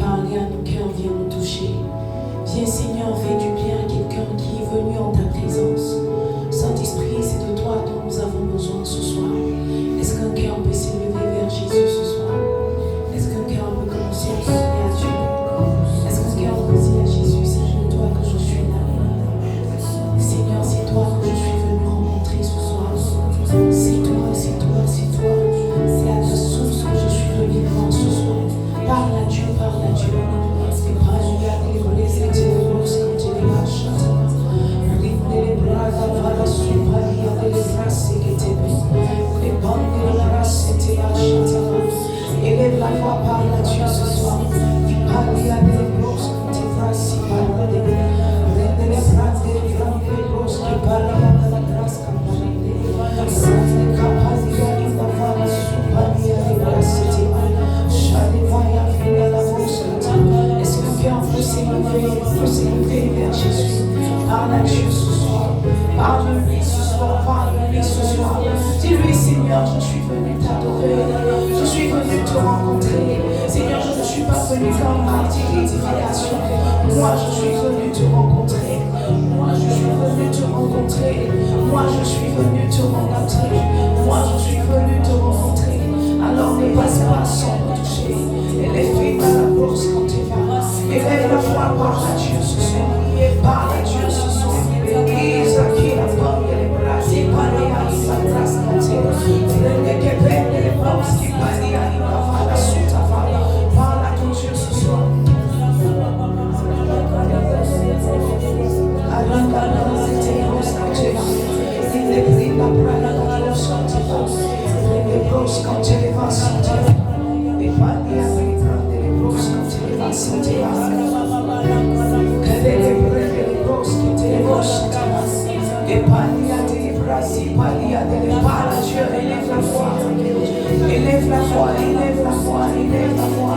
parler à nos cœurs, viens nous toucher. Viens Seigneur, fais du bien à quelqu'un qui est venu en ta présence. Saint-Esprit, c'est de toi dont nous avons besoin ce soir. Est-ce qu'un cœur peut s'élever vers Jésus ce soir? Est-ce qu'un cœur peut commencer à prier à Dieu? Est-ce qu'un cœur peut dire à Jésus, c'est de toi que je suis là? Seigneur, c'est toi que je suis venu rencontrer ce soir. C'est toi, c'est toi, c'est toi. C'est à ta source que je suis venu voir ce soir. Parle à Dieu, parle à Dieu. Élève la voix, parle à Dieu ce soir. Parle à des grosses qui te fassent parler. Rende les bras des grosses qui parlent à la grâce. Est-ce que cœur peut s'élever vers Jésus? Parle à Dieu ce soir. Parle-lui ce soir. Parle-lui ce soir. Dis-lui, Seigneur, je suis venu t'adorer. Je suis venu te rencontrer. Seigneur, je ne suis pas venu comme partie d'édification. Moi, je suis venu te rencontrer. Moi, je suis venu te rencontrer. Moi, je suis venu te rencontrer. Moi, je suis venu te rencontrer. Alors ne passe pas sans me toucher. Élève à la bourse quand tu vas. Élève la foi, parle à Dieu ce soir. Parle à Dieu ce soir. L'église qui la porte, les bras, c'est pas les amis, la grâce quand tu vas. Les belles, les bourses qui parlent à la suite à faire. Parle à ton Dieu ce soir. Quand tu les vas sentir, les paniers avec les grosses quand tu les vas sentir, les grosses qui te les vont sentir, les paniers des bras, les paniers des parle à Dieu, élève la foi, élève la foi, élève la foi, élève la foi.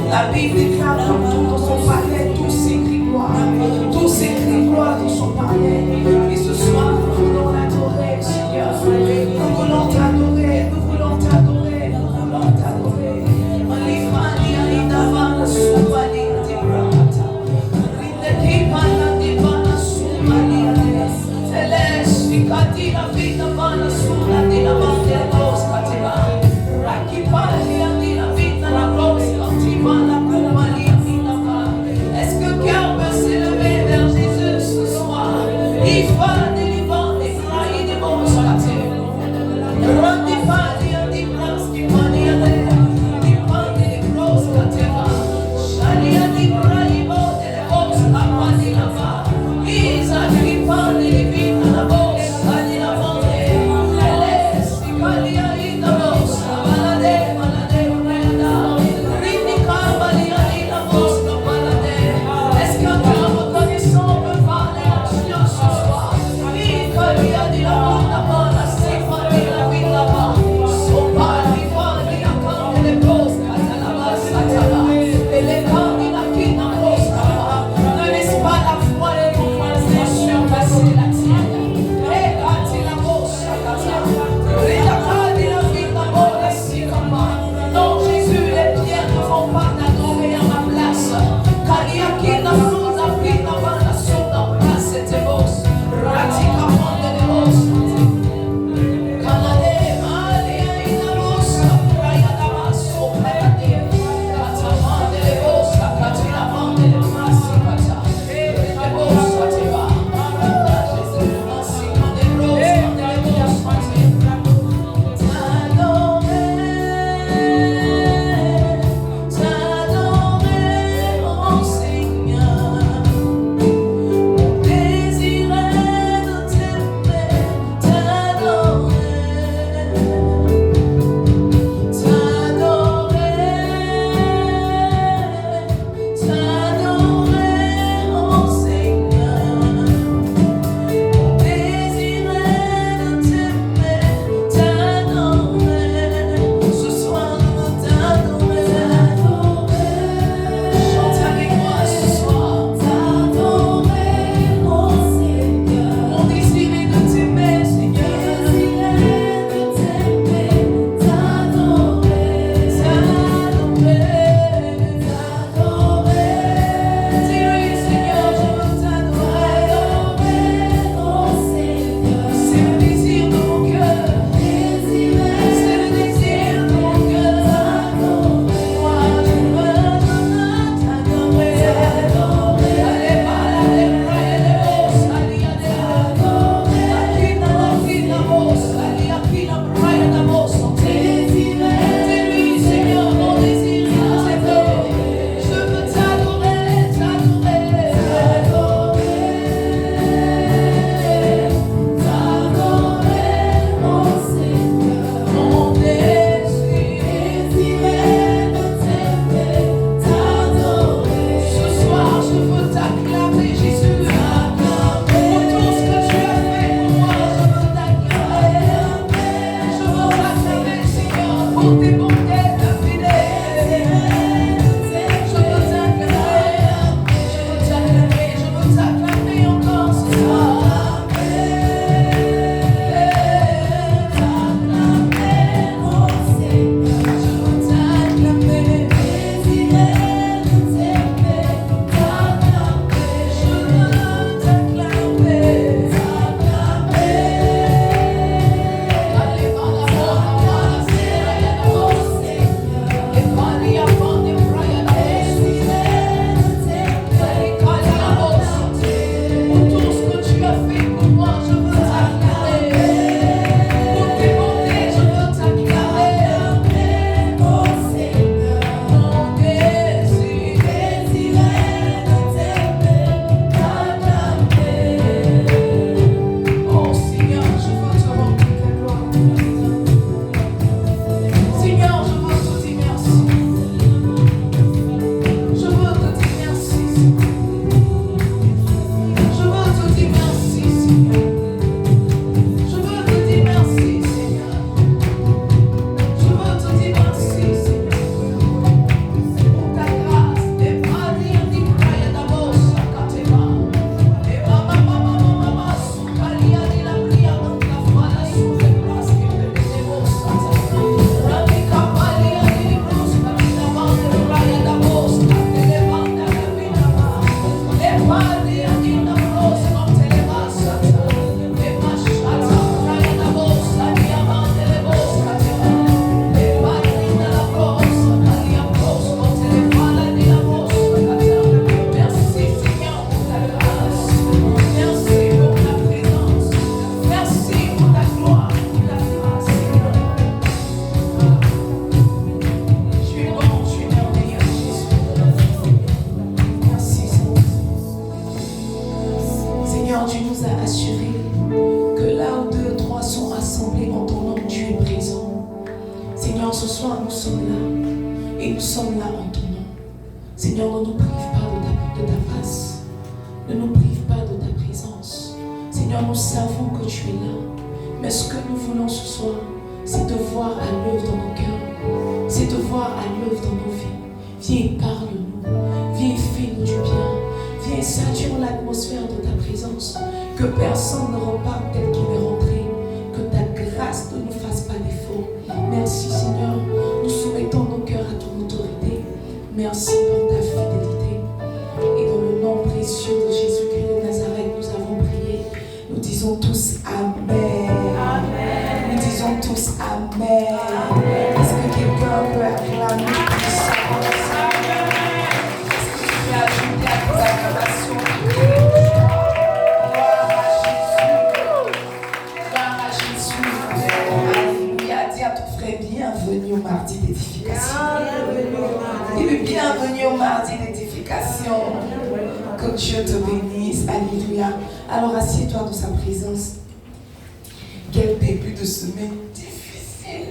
La Bible déclare partout dans son palais, tous s'écrit gloire, tous s'écrit gloire dans son palais. Et ce soir, nous voulons l'adorer, Seigneur, nous voulons t'adorer, nous voulons t'adorer, nous voulons t'adorer. Est-ce que cœur peut s'élever vers Jésus ce soir? nous sommes là en ton nom. Seigneur, ne nous prive pas de ta face. Ne nous prive pas de ta présence. Seigneur, nous savons que tu es là. Mais ce que nous voulons ce soir, c'est te voir à l'œuvre dans nos cœurs. C'est te voir à l'œuvre dans nos vies. Viens et parle-nous. Viens et fais-nous du bien. Viens et sature l'atmosphère de ta présence. Que personne ne reparte tel qu'il est rentré. Que ta grâce ne nous fasse pas défaut. Merci Seigneur. Nous soumettons nos cœurs à ton autorité. Merci pour ta fidélité. Et dans le nom précieux de Jésus-Christ de Nazareth, nous avons prié. Nous disons tous Amen. Amen. Nous disons tous Amen. Amen. Est-ce que quelqu'un peut acclamer puissance? Est-ce que tu peux ajouter à tes acclamations? Gloire à Jésus. Gloire à Jésus. Alléluia. Dis à ton frère, bienvenue au mardi d'édification. Bienvenue au mardi d'édification. Que Dieu te bénisse. Alléluia. Alors assieds-toi dans sa présence. Quel début de semaine difficile.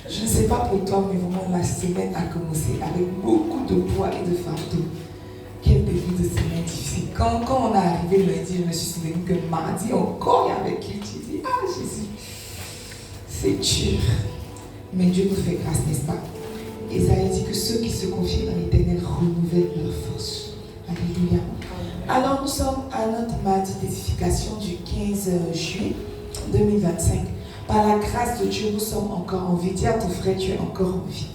Je ne sais pas pour toi, mais vraiment la semaine a commencé avec beaucoup de poids et de fardeau. Quel début de semaine difficile. Quand on est arrivé lundi, je me suis souvenu que mardi encore, il y avait qui tu dis, ah Jésus, c'est dur. Mais Dieu nous fait grâce, n'est-ce pas? Esaïe dit que ceux qui se confient en l'Éternel renouvellent leur force. Alléluia. Alors nous sommes à notre mardi d'édification du 15 juillet 2025. Par la grâce de Dieu, nous sommes encore en vie. Dis à ton frère, tu es encore en vie.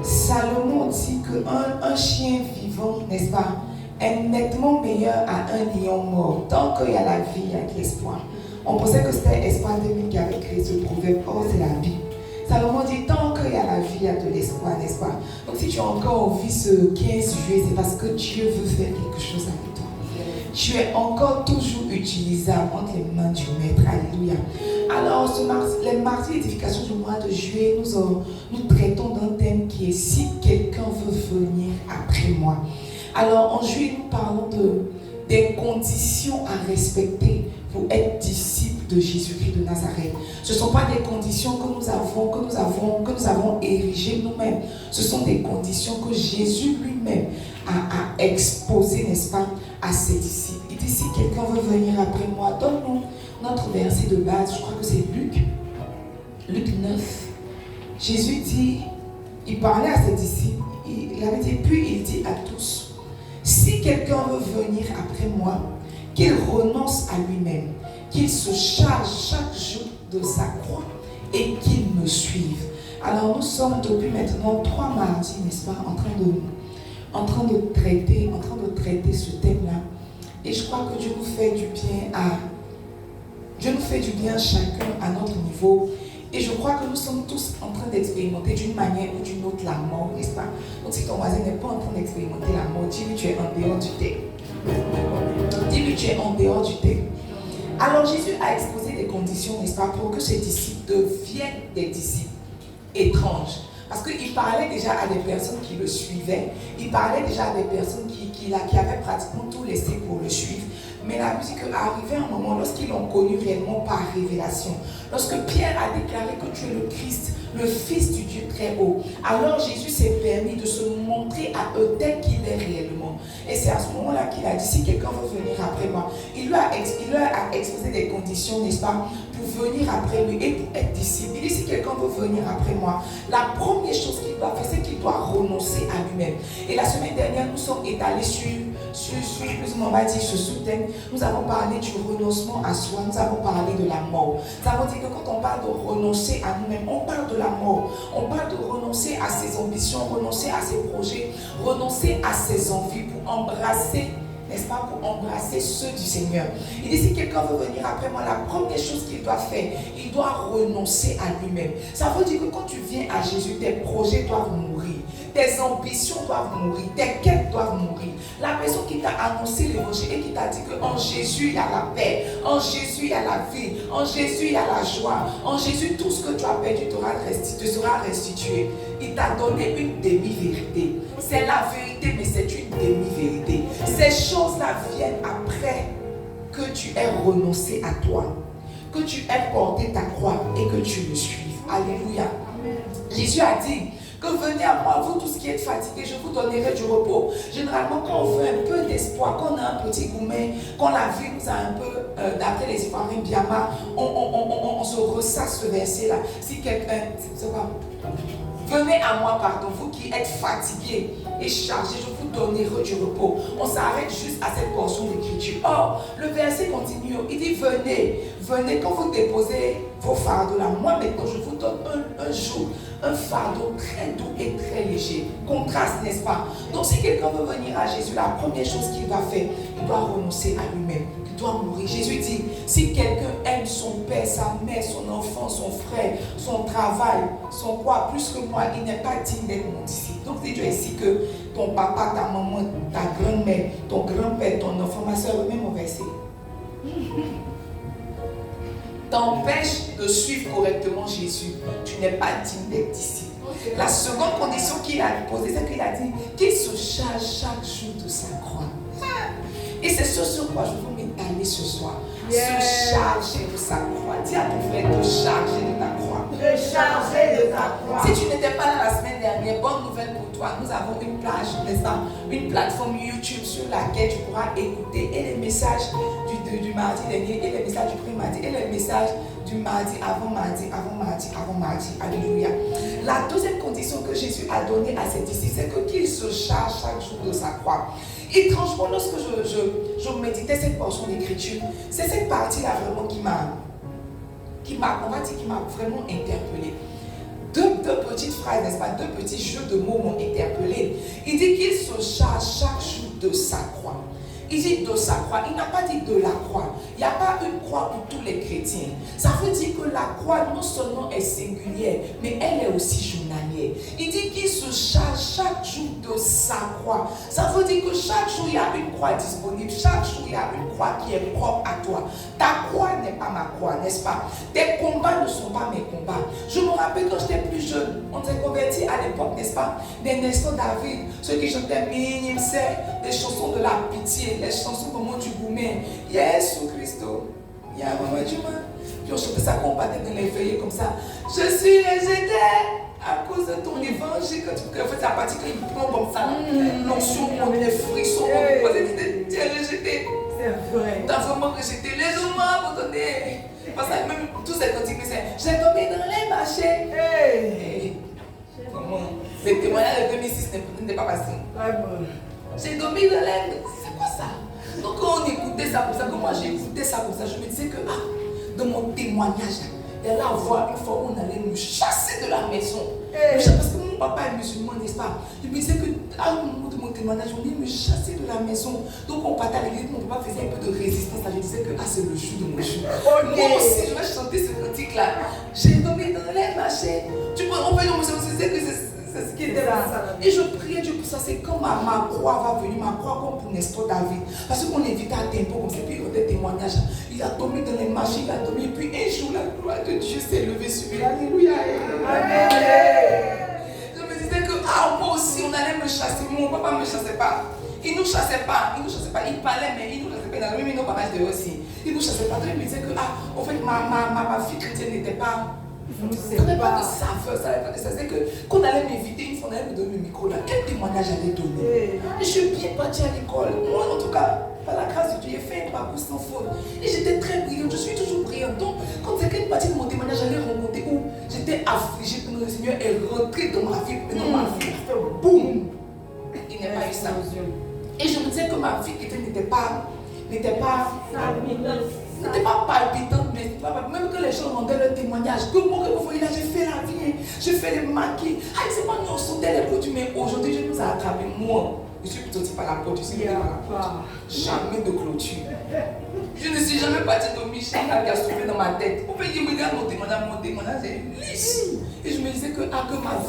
Salomon dit qu'un chien vivant, n'est-ce pas, est nettement meilleur à un lion mort. Tant qu'il y a la vie, il y a de l'espoir. On pensait que c'était Espoir 2000 qui avait créé ce proverbe. Oh, c'est la Bible. Salomon dit, tant qu'il y a la vie, il y a de l'espoir, n'est-ce pas? Donc si tu es encore en vie ce 15 juillet, c'est parce que Dieu veut faire quelque chose avec toi. Tu es encore toujours utilisable entre les mains du Maître. Alléluia. Alors, les mardis d'édification du mois de juillet, nous traitons d'un thème qui est si quelqu'un veut venir après moi. Alors, en juillet, nous parlons des conditions à respecter pour être disciple de Jésus-Christ de Nazareth. Ce ne sont pas des conditions que nous avons érigées nous-mêmes. Ce sont des conditions que Jésus lui-même a exposées, n'est-ce pas, à ses disciples. Il dit, si quelqu'un veut venir après moi, donne-nous notre verset de base, je crois que c'est Luc 9. Jésus dit, il parlait à ses disciples, il avait dit, puis il dit à tous, si quelqu'un veut venir après moi, qu'il renonce à lui-même, qu'il se charge chaque jour de sa croix et qu'il me suive. Alors nous sommes depuis maintenant 3 mardis, n'est-ce pas, en train de traiter ce thème-là. Et je crois que Dieu nous fait du bien chacun à notre niveau. Et je crois que nous sommes tous en train d'expérimenter d'une manière ou d'une autre la mort, n'est-ce pas? Donc si ton voisin n'est pas en train d'expérimenter la mort, dis-lui tu es en dehors du thème. Dis-lui tu es en dehors du thème. Alors Jésus a exposé des conditions, n'est-ce pas, pour que ses disciples deviennent des disciples étranges. Parce qu'il parlait déjà à des personnes qui le suivaient. Il parlait déjà à des personnes qui avaient pratiquement tout laissé pour le suivre. Mais la musique est arrivée à un moment lorsqu'ils l'ont connu réellement par révélation. Lorsque Pierre a déclaré que tu es le Christ, le Fils du Dieu très haut, alors Jésus s'est permis de se montrer à eux tel qu'il est réellement. Et c'est à ce moment-là qu'il a dit, si quelqu'un veut venir après moi, il leur a exposé des conditions, n'est-ce pas, pour venir après lui et pour être disciple. Il dit, si quelqu'un veut venir après moi, la première chose qu'il doit faire, c'est qu'il doit renoncer à lui-même. Et la semaine dernière, nous sommes étalés sur plus ou moins, on va dire, ce sous-thème. Nous avons parlé du renoncement à soi, nous avons parlé de la mort. Nous avons dit que quand on parle de renoncer à nous-mêmes, on parle de la mort. On parle de renoncer à ses ambitions, renoncer à ses projets, renoncer à ses envies pour embrasser, n'est-ce pas, pour embrasser ceux du Seigneur. Il dit, si quelqu'un veut venir après moi, la première chose qu'il doit faire, il doit renoncer à lui-même. Ça veut dire que quand tu viens à Jésus, tes projets doivent mourir. Tes ambitions doivent mourir, tes quêtes doivent mourir. La personne qui t'a annoncé l'évangile et qui t'a dit qu'en Jésus il y a la paix, en Jésus il y a la vie, en Jésus il y a la joie, en Jésus tout ce que tu as perdu te sera restitué. Il t'a donné une demi-vérité. C'est la vérité, mais c'est une demi-vérité. Ces choses-là viennent après que tu aies renoncé à toi, que tu aies porté ta croix et que tu le suives. Alléluia. Jésus a dit que venez à moi, vous tous qui êtes fatigués, je vous donnerai du repos. Généralement, quand on veut un peu d'espoir, quand on a un petit gourmet, quand la vie nous a un peu, d'après les Ivoiriens Biama, on se ressasse ce verset-là. Si quelqu'un, c'est quoi? Venez à moi, pardon, vous qui êtes fatigués et chargés, je vous donnerai du repos. On s'arrête juste à cette portion d'écriture. Or, le verset continue, il dit venez, venez quand vous déposez vos fardeaux là. Moi maintenant, je vous donne un jour, un fardeau très doux et très léger. Contraste, n'est-ce pas? Donc si quelqu'un veut venir à Jésus, la première chose qu'il va faire, il doit renoncer à lui-même. Doit mourir. Jésus dit, si quelqu'un aime son père, sa mère, son enfant, son frère, son travail, son quoi, plus que moi, il n'est pas digne d'être mon disciple. Donc dis-toi ici que ton papa, ta maman, ta grand-mère, ton grand-père, ton enfant, ma soeur, même au verset, t'empêche de suivre correctement Jésus. Tu n'es pas digne d'être disciple. La seconde condition qu'il a posée, c'est qu'il a dit qu'il se charge chaque jour de sa croix. Et c'est ce sur quoi je veux m'étaler ce soir. Se charger de sa croix. Dis à ton frère de charger de ta croix. De charger de ta croix. Si tu n'étais pas là la semaine dernière, bonne nouvelle pour toi. Nous avons une plage, n'est-ce pas? Une plateforme YouTube sur laquelle tu pourras écouter et les messages du mardi dernier, et les messages du premier mardi, et les messages du mardi, avant mardi, avant mardi, avant mardi. Alléluia. La deuxième condition que Jésus a donnée à ses disciples, c'est qu'il se charge chaque jour de sa croix. Étrangement, lorsque je méditais cette portion d'écriture, c'est cette partie-là vraiment qui m'a vraiment interpellée. Deux petites phrases, n'est-ce pas? Deux petits jeux de mots m'ont interpellé. Il dit qu'il se charge chaque jour de sa croix. Il dit de sa croix, il n'a pas dit de la croix. Il n'y a pas une croix pour tous les chrétiens. Ça veut dire que la croix non seulement est singulière, mais elle est aussi journalière. Il dit qu'il se charge chaque jour de sa croix. Ça veut dire que chaque jour il y a une croix disponible. Chaque jour il y a une croix qui est propre à toi. Ta croix n'est pas ma croix, n'est-ce pas? Tes combats ne sont pas mes combats. Je me rappelle quand j'étais plus jeune, on s'est convertis à l'époque, n'est-ce pas? Des Nestor David, ceux qui chantaient Minime, c'est des chansons de la pitié, les chansons comme du gourmet. Jésus Christo, il y a un moment du monde. Puis on chantait ça quand on partait dans les veillées comme ça. Je suis rejeté à cause de ton évangile. En fait, c'est la partie qu'il prend comme ça. L'onction, on les frissons, on dit tu es rejeté. C'est vrai. T'as vraiment rejeté. Les hommes abandonnés. Parce que même tous ces cantiques, c'est j'ai tombé dans les marchés. Comment? Le témoignage de 2006 n'est pas passé. J'ai tombé dans les. C'est quoi ça? Donc quand on écoutait ça comme ça, quand moi j'écoutais ça comme ça, je me disais que dans mon témoignage, il y allait avoir une fois où on allait nous chasser de la maison. Parce que mon papa est musulman, n'est-ce pas? Je me disais que à un moment de mon témoignage, on allait me chasser de la maison. Donc on partait à l'église, mon papa faisait un peu de résistance. Je disais que c'est le jour de mon jour. Moi aussi, je vais chanter ce cantique-là. J'ai tombé dans les marchés. On peut dire que c'est ce qui était là. Et je priais Dieu pour ça. C'est quand ma croix va venir, ma croix comme pour Nestor David. Parce qu'on invitait à tempo comme ça. Puis il y a des témoignages. Il a tombé dans les marchés, il a tombé. Puis un jour, la gloire de Dieu s'est levée sur lui. Alléluia. Je me disais que moi aussi, on allait me chasser. Mon papa ne me chassait pas. Il ne nous chassait pas. Il parlait, mais il ne nous chassait pas. Mais non, papa, je devais aussi. Il ne nous chassait pas. Donc il me disait que, en fait, ma fille chrétienne n'était pas. Ça n'avait pas de saveur, ça n'avait pas de saveur. C'est que quand on allait m'inviter, une fois on allait me donner le micro là, quel témoignage j'allais donner? Et je suis bien partie à l'école. Moi, en tout cas, par la grâce de Dieu, j'ai fait un parcours sans faute. Et j'étais très brillante, je suis toujours brillante. Donc, quand quelqu'un partie de mon témoignage, j'allais rencontrer où j'étais affligée, que le Seigneur est rentré dans ma vie. Mais non, ma vie a fait boum. Il n'y a pas eu ça. Et je me disais que ma vie n'était pas palpitante, mais même que les gens rendaient leur témoignage, que moi que vous voyez là, j'ai fait la vie, j'ai fait les maquis. C'est pas nous on sautait les produits, mais aujourd'hui je nous ai attrapé. Moi, je suis plutôt par la porte, je suis par la porte. Jamais de clôture. Je ne suis jamais partie de Michel qui a soufflé dans ma tête. Vous pouvez dire, regarde mon témoignage est lisse. Et je me disais que ma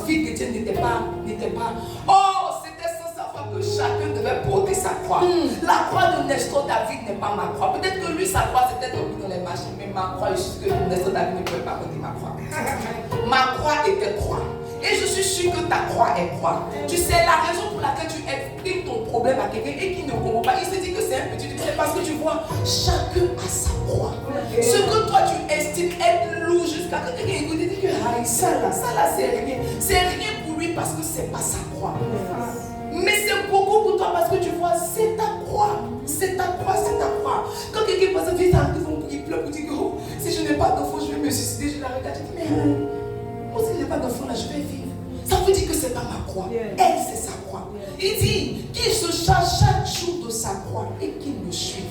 vie chrétienne n'était pas. C'était sans savoir que chacun devait porter sa croix. La croix de Nestor David n'est pas ma croix. Peut-être que lui, sa croix, c'était tombé dans les marchés, mais ma croix, je suis que Nestor David ne pouvait pas porter ma croix. Ma croix était croix. Et je suis sûre que ta croix est quoi. Tu sais la raison pour laquelle tu exprimes ton problème à quelqu'un et qui ne comprend pas. Il se dit que c'est un petit truc. C'est parce que tu vois, chacun a sa croix. Ce que toi tu estimes être lourd jusqu'à que quelqu'un écoute et dit que ça là c'est rien. C'est rien pour lui parce que c'est pas sa croix. Mais c'est beaucoup pour toi parce que tu vois, c'est ta croix. C'est ta croix, c'est ta croix. Quand quelqu'un passe à vie, il pleure pour dire que oh, si je n'ai pas d'enfant, je vais me suicider. Je la regarde, je dis, mais moi, si je n'ai pas d'enfant, là, je vais vivre. Ça veut dire que ce n'est pas ma croix. Elle, c'est sa croix. Il dit qu'il se charge chaque jour de sa croix et qu'il me suive.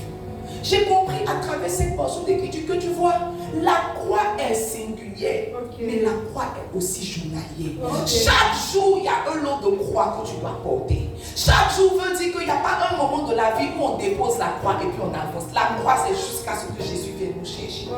J'ai compris à travers cette portion d'écriture que tu vois, la croix est singulière, mais la croix est aussi journalière. Chaque jour, il y a un lot de croix que tu dois porter. Chaque jour veut dire qu'il n'y a pas un moment de la vie où on dépose la croix et puis on avance. La croix, c'est jusqu'à ce que Jésus vienne nous chercher.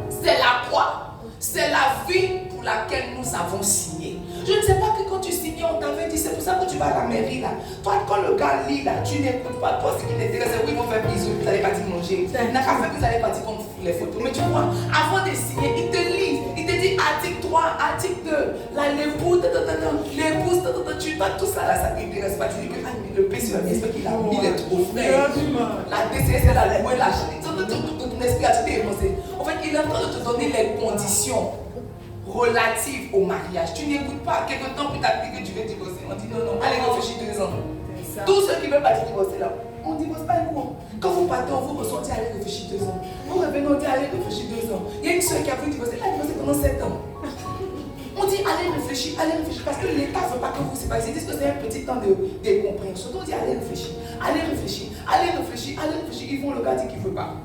C'est la croix. C'est la vie pour laquelle nous avons signé. Je ne sais pas que quand tu signais, on t'avait dit, c'est pour ça que tu vas à la mairie là. Toi, quand le gars lit là, tu n'écoutes pas. Toi, ce qui t'intéresse, c'est oui, ils vont faire bisous, vous allez partir manger. Il n'a qu'à faire que vous allez partir comme les photos. Mais tu vois, avant de signer, il te lit. Il te dit article 3, article 2, là, l'épouse, tu vois, tout ça là, ça t'intéresse pas. Tu dis que le P sur la maison qu'il a mis les trop frères. La DCS, elle a loué la chaîne. Ton esprit a été émoncé. En fait, il est en train de te donner les conditions relatives au mariage. Tu n'écoutes pas. Quelque temps plus tard que tu veux divorcer. On dit non, allez réfléchir 2 ans. Tous ceux qui veulent partir divorcer là, on ne divorce pas un coup. Quand vous partez, on vous ressort, allez réfléchir 2 ans. Vous revenez, on dit allez réfléchir 2 ans. Il y a une soeur qui a voulu divorcer, elle a divorcé pendant 7 ans. On dit allez réfléchir, parce que l'État ne veut pas que vous séparez. Ils disent que c'est un petit temps de décompréhension. Donc on dit allez réfléchir, allez réfléchir, allez réfléchir, allez réfléchir. Ils vont le gars dire qu'il ne veut pas.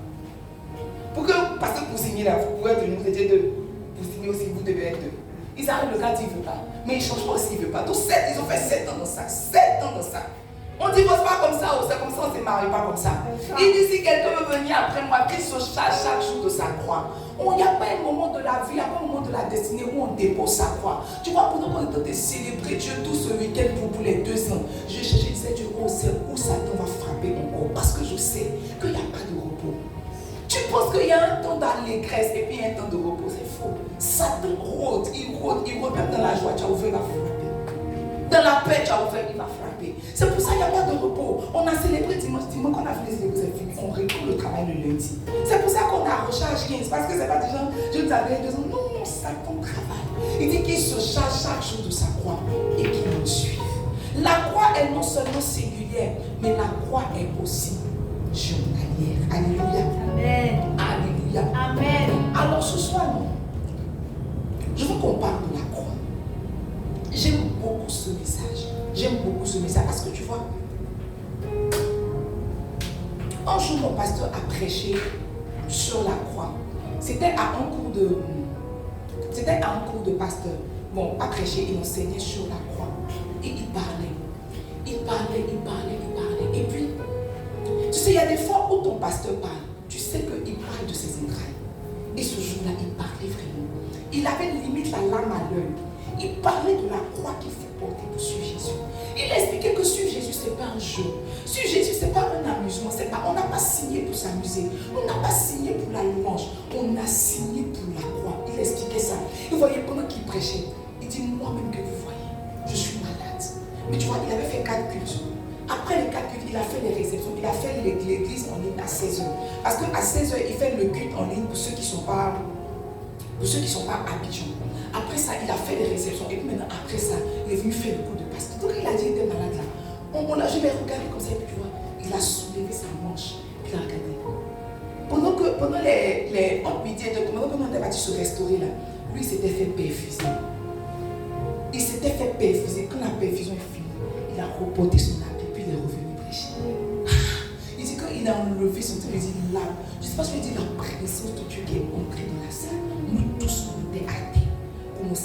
Parce que pour signer là, vous pouvez venir, vous étiez 2. Pour signer aussi, vous devez être 2. Ils arrivent, le gars dit qu'il ne veut pas. Mais il ne change pas aussi, il ne veut pas. Donc ils ont fait 7 ans dans ça. 7 ans dans ça. On ne divorce pas comme ça, c'est comme ça, on ne se marie pas comme ça. Il dit si quelqu'un veut venir après moi, qu'il se charge chaque jour de sa croix. Il n'y a pas un moment de la vie, il n'y a pas un moment de la destinée où on dépose sa croix. Tu vois, pendant qu'on est en train de célébrer Dieu tout ce week-end pour les 2 ans, je cherchais, je disais, Dieu, où Satan va frapper mon corps. Parce que je sais qu'il n'y a pas de repos. Tu penses qu'il y a un temps d'allégresse et puis un temps de repos, c'est faux. Satan rôde, il rôde, même dans la joie, tu as ouvert, il va frapper. Dans la paix, tu as ouvert, il va frapper. C'est pour ça qu'il n'y a pas de repos. On a célébré dimanche, qu'on a fait les célébrer, c'est fini. On reprend le travail le lundi. C'est pour ça qu'on a recharge 15. Parce que c'est pas des gens, je nous avais 2 ans. Non, Satan travaille. Il dit qu'il se charge chaque jour de sa croix et qu'il nous suive. La croix est non seulement singulière, mais la croix est aussi journalière. Alléluia. Amen. Alléluia. Amen. Alors ce soir, je veux qu'on parle de la croix. J'aime beaucoup ce message. J'aime beaucoup ce message parce que tu vois, un jour mon pasteur a prêché sur la croix. C'était à un cours de pasteur. Bon, pas prêché, il enseignait sur la croix. Et il parlait. Et puis, tu sais, il y a des fois où ton pasteur parle. Tu sais qu'il parle de ses entrailles. Et ce jour-là, il parlait vraiment. Il avait limite la larme à l'œil. Il parlait de la croix qu'il faut porter pour suivre Jésus. Il expliquait que suivre Jésus, ce n'est pas un jeu. Suivre Jésus, ce n'est pas un amusement. On n'a pas signé pour s'amuser. On n'a pas signé pour la louange. On a signé pour la croix. Il expliquait ça. Vous voyez, pendant qu'il prêchait, il dit, moi-même que vous voyez, je suis malade. Mais tu vois, il avait fait 4 cultes. Après les 4 cultes, il a fait les réceptions. Il a fait l'église en ligne à 16h. Parce qu'à 16h, il fait le culte en ligne pour ceux qui ne sont pas à Abidjan. Après ça, il a fait les réceptions. Et puis maintenant, après ça, il est venu faire le cours de pasteur. Donc il a dit, il était malade là. Je l'ai regardé comme ça, et puis tu vois, il a soulevé sa manche. Puis il a regardé. Pendant les entre midi et 2, pendant qu'on était parti se restaurer là, lui, il s'était fait perfuser. Il s'était fait perfuser. Quand la perfusion est finie, il a reporté son habit, puis il est revenu prêcher. Il dit, quand il a enlevé son truc, il dit, là, je ne sais pas si il dit la présence de Dieu qui est entrée dans la salle. Nous tous, on était à terre.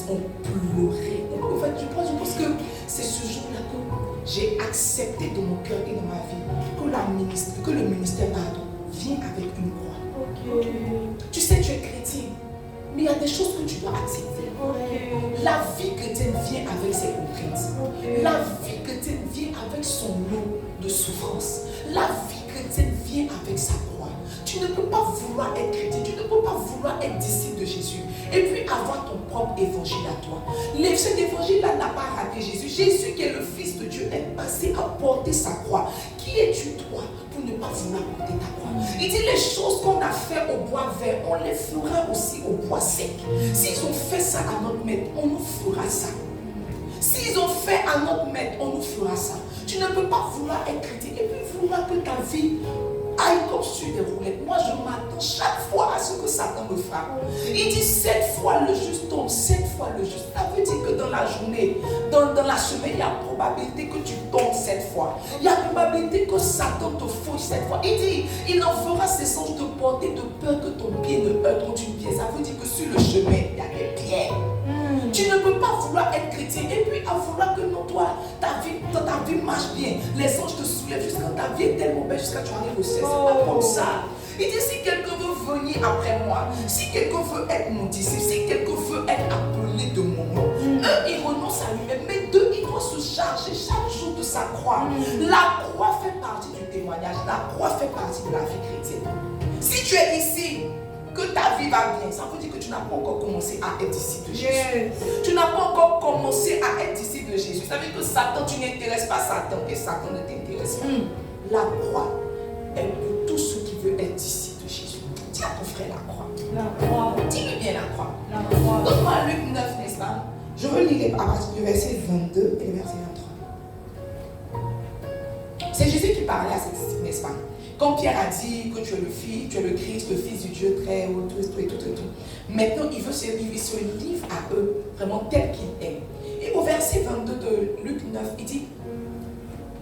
On pleurait. En fait, je pense que c'est ce jour-là que j'ai accepté dans mon cœur et dans ma vie que le ministère vient avec une croix. Tu sais, tu es chrétien, mais il y a des choses que tu dois accepter. La vie chrétienne vient avec ses contraintes. La vie chrétienne vient avec son lot de souffrance. La vie chrétienne vient avec sa croix. Tu ne peux pas vouloir être chrétien, tu ne peux pas vouloir être disciple de Jésus et puis avoir ton propre évangile à toi. Cet évangile-là n'a pas raté Jésus. Jésus qui est le Fils de Dieu est passé à porter sa croix. Qui es-tu toi pour ne pas vouloir porter ta croix? Il dit les choses qu'on a fait au bois vert, on les fera aussi au bois sec. S'ils ont fait ça à notre maître, on nous fera ça. S'ils ont fait à notre maître, on nous fera ça. Tu ne peux pas vouloir être chrétien et puis vouloir que ta vie aille comme sur des roulettes. Moi, je m'attends chaque fois à ce que Satan me frappe. Il dit 7 fois le juste tombe, 7 fois le juste. Ça veut dire que dans la journée, dans la semaine, il y a probabilité que tu tombes 7 fois. Il y a probabilité que Satan te fauche 7 fois. Il dit, il enverra ses anges te porter de peur que ton pied ne heurte contre une pierre. Ça veut dire que sur le chemin, il y a des pierres. Tu ne peux pas vouloir être chrétien et puis à vouloir que non, toi, ta vie marche bien. Les anges te soulèvent jusqu'à ta vie est tellement belle jusqu'à tu arrives au ciel. C'est pas comme ça. Il dit si quelqu'un veut venir après moi, si quelqu'un veut être mon disciple, si quelqu'un veut être appelé de mon nom, il renonce à lui-même. Mais deux, il doit se charger chaque jour de sa croix. La croix fait partie du témoignage. La croix fait partie de la vie chrétienne. Si tu es ici, que ta vie va bien, ça veut dire que tu n'as pas encore commencé à être disciple de Jésus. Tu n'as pas encore commencé à être disciple de Jésus. Ça veut dire que Satan, tu n'intéresses pas Satan et Satan ne t'intéresse pas. La croix est pour tous ceux qui veulent être disciples de Jésus. Dis à ton frère la croix. La croix. Dis-lui bien la croix. La croix. Donne-moi Luc 9, n'est-ce pas? Je veux lire à partir du verset 22 et le verset 23. C'est Jésus qui parlait à ses disciples, n'est-ce pas? Quand Pierre a dit que tu es le Fils, tu es le Christ, le Fils du Dieu très haut, tout. Maintenant, il se livre à eux, vraiment tel qu'il est. Et au verset 22 de Luc 9, il dit,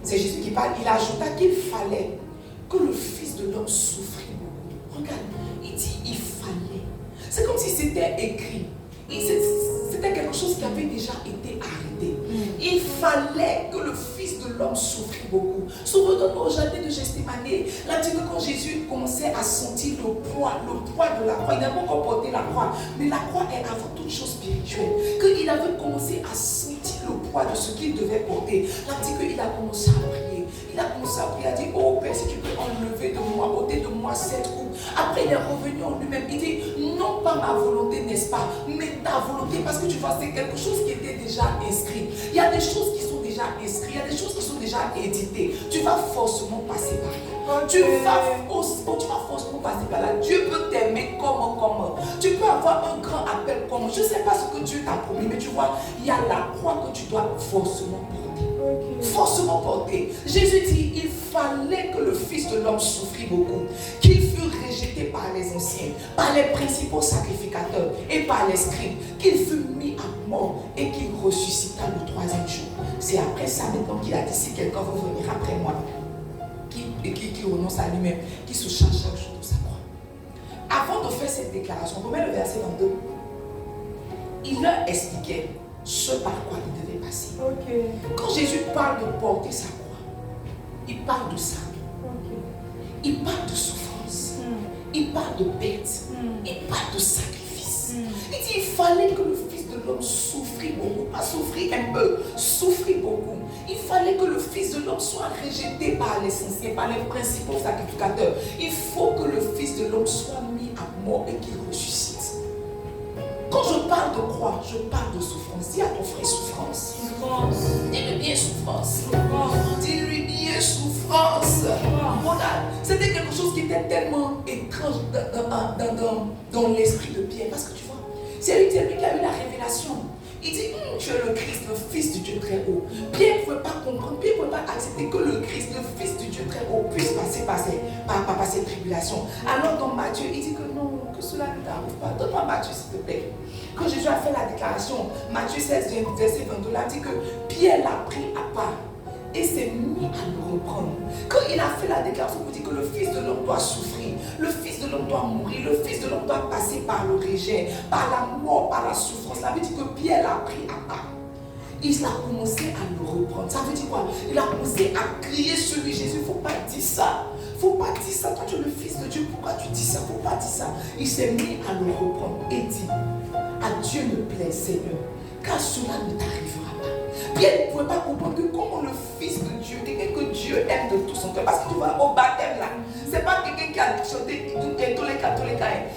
c'est Jésus qui parle, il ajouta qu'il fallait que le Fils de l'homme souffrit beaucoup. Regarde, il dit, il fallait. C'est comme si c'était écrit. C'était quelque chose qui avait déjà été arrêté. Il fallait que le Fils de l'homme souffrit beaucoup. Souvenons-nous au jardin de Gethsémane, là dit que quand Jésus commençait à sentir le poids de la croix, il n'a pas encore porté la croix, mais la croix est avant toute chose spirituelle. Qu'il avait commencé à sentir le poids de ce qu'il devait porter. Là dit qu'il a commencé à prier. Il a commencé à prier, il a dit, oh Père, si tu peux enlever de moi, ôter de moi cette coupe. Après, il est revenu en lui-même. Il dit, non pas ma volonté, n'est-ce pas, mais ta volonté, parce que tu vois, c'est quelque chose qui était déjà inscrit. Il y a des choses qui sont déjà inscrites, il y a des choses qui sont déjà éditées. Tu vas forcément passer par là. Tu vas forcément passer par là. Dieu peut t'aimer comme. Tu peux avoir un grand appel comme. Je ne sais pas ce que Dieu t'a promis, mais tu vois, il y a la croix que tu dois forcément porter. Forcément porter. Jésus dit, il fallait que le Fils de l'homme souffrit beaucoup, qu'il fût rejeté par les anciens, par les principaux sacrificateurs et par les scribes, qu'il fût mis à mort et qu'il ressuscita le 3e jour. C'est après ça maintenant qu'il a dit, si quelqu'un veut venir après moi, qui renonce à lui-même, qui se charge chaque jour de sa croix. Avant de faire cette déclaration, on remet le verset 22. Il leur expliquait ce par quoi il devait passer. Quand Jésus parle de porter sa croix, il parle de ça. Il parle de souffrance. Il parle de perte. Il parle de sacrifice. Il dit il fallait que le Fils de l'homme souffrit beaucoup. Pas souffrir un peu, souffrit beaucoup. Il fallait que le Fils de l'homme soit rejeté par les anciens, par les principaux sacrificateurs. Il faut que le Fils de l'homme soit mis à mort et qu'il ressuscite. Quand je parle de croix, je parle de souffrance. Dis à ton frère souffrance. Dis-lui bien souffrance. Dis-lui bien souffrance. Voilà. C'était quelque chose qui était tellement étrange dans l'esprit de Pierre. Parce que tu vois, c'est lui qui a eu la révélation. Il dit, tu es le Christ, le Fils du Dieu très haut. Pierre ne pouvait pas comprendre, Pierre ne pouvait pas accepter que le Christ, le Fils du Dieu très haut, puisse passer par ces tribulations. Alors dans Matthieu, il dit que non, que cela ne t'arrive pas. Donne-moi Matthieu, s'il te plaît. Quand Jésus a fait la déclaration, Matthieu 16, verset 22, là, il dit que Pierre l'a pris à part et s'est mis à le reprendre. Quand il a fait la déclaration, il dit que le Fils de l'homme doit souffrir, le Fils de l'homme doit mourir, le Fils de l'homme doit passer par le rejet, par la mort, par la souffrance. Ça veut dire que Pierre l'a pris à part. Il a commencé à le reprendre. Ça veut dire quoi? Il a commencé à crier sur lui. Jésus, il ne faut pas dire ça. Il ne faut pas dire ça. Toi, tu es le Fils de Dieu. Pourquoi tu dis ça? Il ne faut pas dire ça. Il s'est mis à le reprendre et dit, à Dieu ne plaît, Seigneur, car cela ne t'arrivera pas. Pierre ne pouvait pas comprendre que comment le Fils de Dieu, quelqu'un que Dieu aime de tout son cœur, parce que tu vois, au baptême là, c'est pas quelqu'un qui a chanté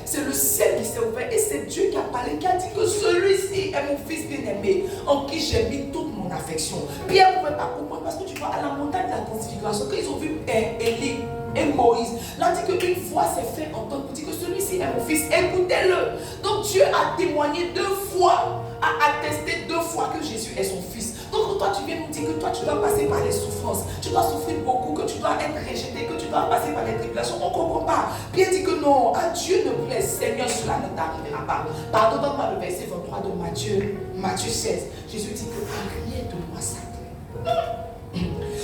c'est le ciel qui s'est ouvert et c'est Dieu qui a parlé, qui a dit que celui-ci est mon fils bien-aimé en qui j'ai mis toute mon affection. Pierre ne pouvait pas comprendre parce que tu vois, à la montagne de la transfiguration, quand ils ont vu Élie et Moïse, là dit qu'une voix s'est faite entendre pour dire que celui-ci est mon fils, écoutez-le. Donc Dieu a témoigné 2 fois, a attesté 2 fois que Jésus est son fils. Donc toi tu viens nous dire que toi tu dois passer par les souffrances, tu dois souffrir beaucoup, que tu dois être rejeté, que tu dois passer par les tribulations, on ne comprend pas. Pierre dit que non, à Dieu ne plaît, Seigneur, cela ne t'arrivera pas. Pardon, donne-moi le verset 23 de Matthieu 16. Jésus dit que arrière de moi Satan.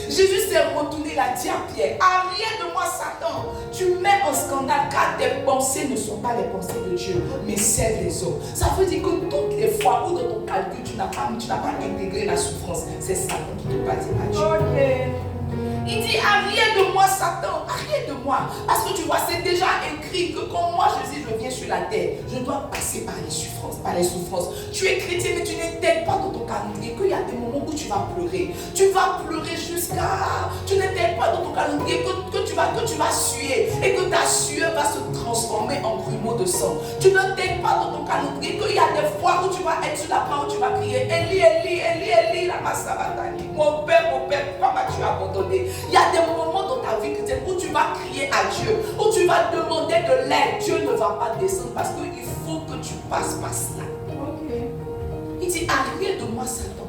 Jésus s'est retourné, il a dit à Pierre, arrière de moi Satan, tu mets en scandale car tes pensées ne sont pas les pensées de Dieu, mais celles des hommes. Ça veut dire que toutes les fois où dans ton calcul tu n'as pas intégré la souffrance, c'est Satan qui te bâtit à Dieu. Okay. Il dit arrière de moi Satan, arrière de moi. Parce que tu vois, c'est déjà écrit que quand moi Jésus je viens sur la terre, je dois passer par les souffrances, Tu es chrétien mais tu n'intègres pas dans ton calendrier qu'il y a des moments où tu vas pleurer. Tu vas pleurer jusqu'à... Tu n'intègres pas dans ton calendrier que tu vas suer et que ta sueur va se transformer en grumeaux de sang. Tu n'intègres pas dans ton calendrier qu'il y a des fois où tu vas être sur la croix où tu vas crier Eli, Eli, Eli, Eli, lama sabachthani. Mon père, pourquoi m'as-tu abandonné? Il y a des moments dans ta vie chrétienne où tu vas crier à Dieu, où tu vas demander de l'aide. Dieu ne va pas descendre parce qu'il faut que tu passes par cela. Okay. Il dit, arrière de moi Satan,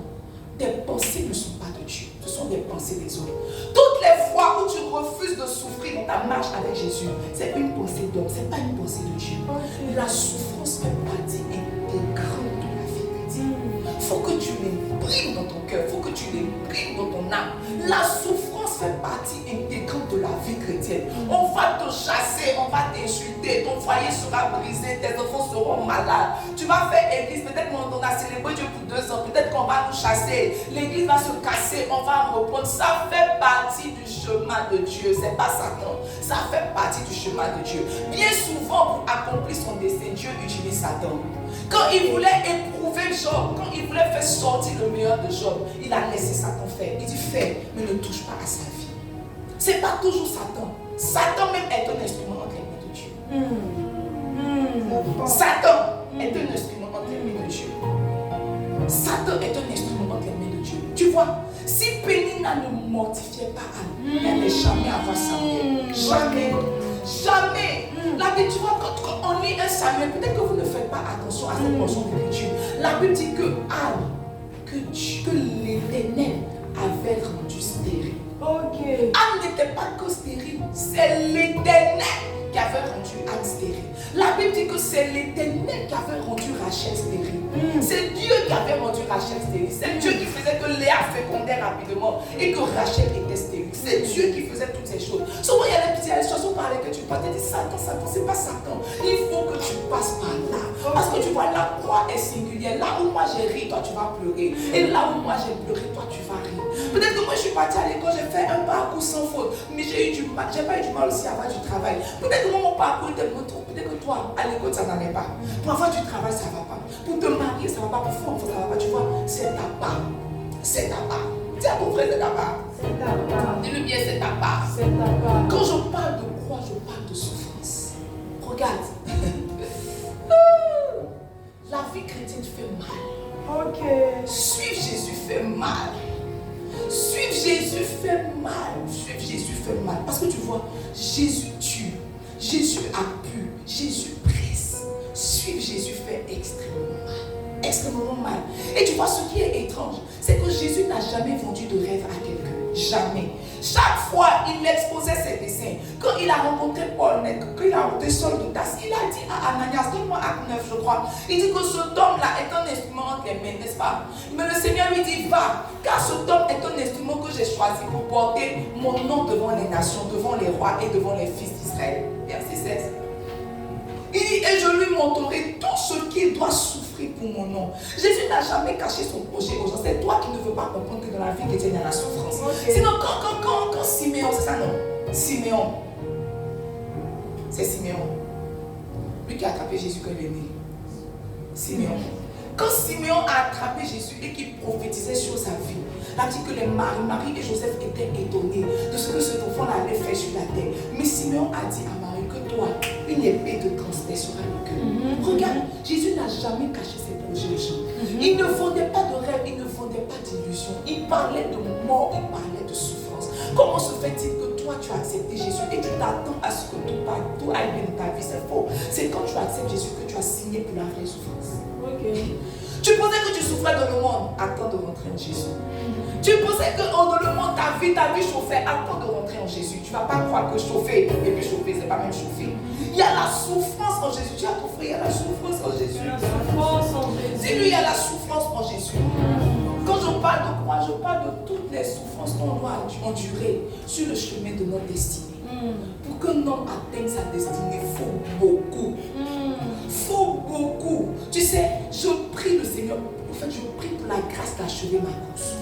tes pensées ne sont pas de Dieu, ce sont des pensées des hommes. Toutes les fois où tu refuses de souffrir dans ta marche avec Jésus, c'est une pensée d'homme, ce n'est pas une pensée de Dieu. Okay. La souffrance fait partie intégrante de la vie chrétienne. Il faut que tu l'imprimes dans ton cœur, il faut que tu l'imprimes dans ton âme. La souffrance fait partie intégrante de la vie chrétienne. On va te chasser, on va t'insulter, ton foyer sera brisé, tes enfants seront malades. Tu vas faire église, peut-être qu'on a célébré Dieu pour 2 ans, peut-être qu'on va nous chasser, l'église va se casser, on va reprendre. Ça fait partie du chemin de Dieu, c'est pas Satan. Ça fait partie du chemin de Dieu. Bien souvent, pour accomplir son dessein, Dieu utilise Satan. Quand il voulait éprouver Job, quand il voulait faire sortir le meilleur de Job, il a laissé Satan faire. Il dit fais, mais ne touche pas à sa vie. C'est pas toujours Satan. Satan même est un instrument entre les mains de Dieu. Satan est un instrument entre les mains de Dieu. Satan est un instrument entre les mains de Dieu. Tu vois, si Pénina ne mortifiait pas Anne, elle n'allait jamais avoir Samuel. Jamais. Jamais. La Bible, tu vois, quand on lit un Samuel, peut-être que vous ne faites pas attention à cette portion de l'écriture. La Bible dit que Anne, que l'Éternel avait rendu stérile. Okay. Anne n'était pas que stérile, c'est l'Éternel qui avait rendu Anne stérile. La Bible dit que c'est l'Éternel qui avait rendu Rachel stérile. C'est Dieu qui avait rendu Rachel stérile. C'est Dieu qui faisait que Léa fécondait rapidement et que Rachel était stérile. C'est Dieu qui faisait toutes ces choses. Souvent il y a des petites situations par lesquelles tu passes et tu dis Satan, c'est pas Satan. Il faut que tu passes par là. Parce que tu vois, la croix est singulière. Là où moi j'ai ri, toi tu vas pleurer. Et là où moi j'ai pleuré, toi tu vas rire. Peut-être que moi je suis partie à l'école, j'ai fait un parcours sans faute, mais j'ai pas eu du mal aussi à avoir du travail. Peut-être que moi mon parcours était moins trop. Peut-être que toi, à l'école, ça n'en est pas. Pour avoir du travail, ça ne va pas. Pour te marier, ça ne va pas. Pour faire enfant, ça ne va pas. Tu vois, c'est ta part. C'est ta part. Dis à ton frère, c'est ta part. C'est ta part. Dis-le bien, c'est ta part. C'est ta part. Quand je parle de croix, je parle de souffrance. Regarde. La vie chrétienne fait mal. Ok. Suivre Jésus fait mal. Suivre Jésus fait mal. Suivre Jésus fait mal. Parce que tu vois, Jésus tue. Jésus appuie. Jésus presse. Suivre Jésus fait extrêmement mal. Extrêmement mal. Et tu vois, ce qui est étrange, c'est que Jésus n'a jamais vendu de rêve à quelqu'un. Jamais. Chaque fois, il exposait ses desseins. Quand il a rencontré Paul, quand il a rencontré Saul de Tarse, il a dit à Ananias, donne-moi Acte 9, je crois. Il dit que cet homme-là est un instrument entre les mains, n'est-ce pas? Mais le Seigneur lui dit, va, car cet homme est un instrument que j'ai choisi pour porter mon nom devant les nations, devant les rois et devant les fils d'Israël. Verset 16. Il dit, et je lui montrerai tout ce qu'il doit souffrir pour mon nom. Jésus n'a jamais caché son projet aux gens. C'est toi qui ne veux pas comprendre que dans la vie chrétienne, il y a la souffrance. Okay. Sinon, quand Siméon, c'est ça non? Siméon. C'est Siméon. Lui qui a attrapé Jésus quand il est né. Siméon. Quand Siméon a attrapé Jésus et qu'il prophétisait sur sa vie, La dit que Marie et Joseph étaient étonnés de ce que cet enfant-là allait faire sur la terre. Mais Simeon a dit à Marie que toi, une épée te transpercera le cœur. Regarde, Jésus n'a jamais caché ses projets aux gens. Il ne vendait pas de rêve, il ne vendait pas d'illusions. Il parlait de mort, il parlait de souffrance. Comment se fait-il que toi tu as accepté Jésus et tu t'attends à ce que tout aille bien dans ta vie? C'est faux. C'est quand tu acceptes Jésus que tu as signé pour la vraie souffrance. Tu pensais que tu souffrais dans le monde, attends de rentrer en Jésus. Tu pensais que dans le monde, ta vie chauffait, attends de rentrer en Jésus. Tu ne vas pas croire que chauffer et puis chauffer, c'est pas même chauffer. Il y a la souffrance en Jésus. Tu as ton frère, il y a la souffrance en Jésus. Dis-lui, il y a la souffrance en Jésus. Quand je parle de quoi, je parle de toutes les souffrances qu'on doit endurer sur le chemin de notre destinée. Pour qu'un homme atteigne sa destinée, il faut beaucoup. Faut beaucoup. Tu sais, je prie le Seigneur. En fait, je prie pour la grâce d'achever ma course.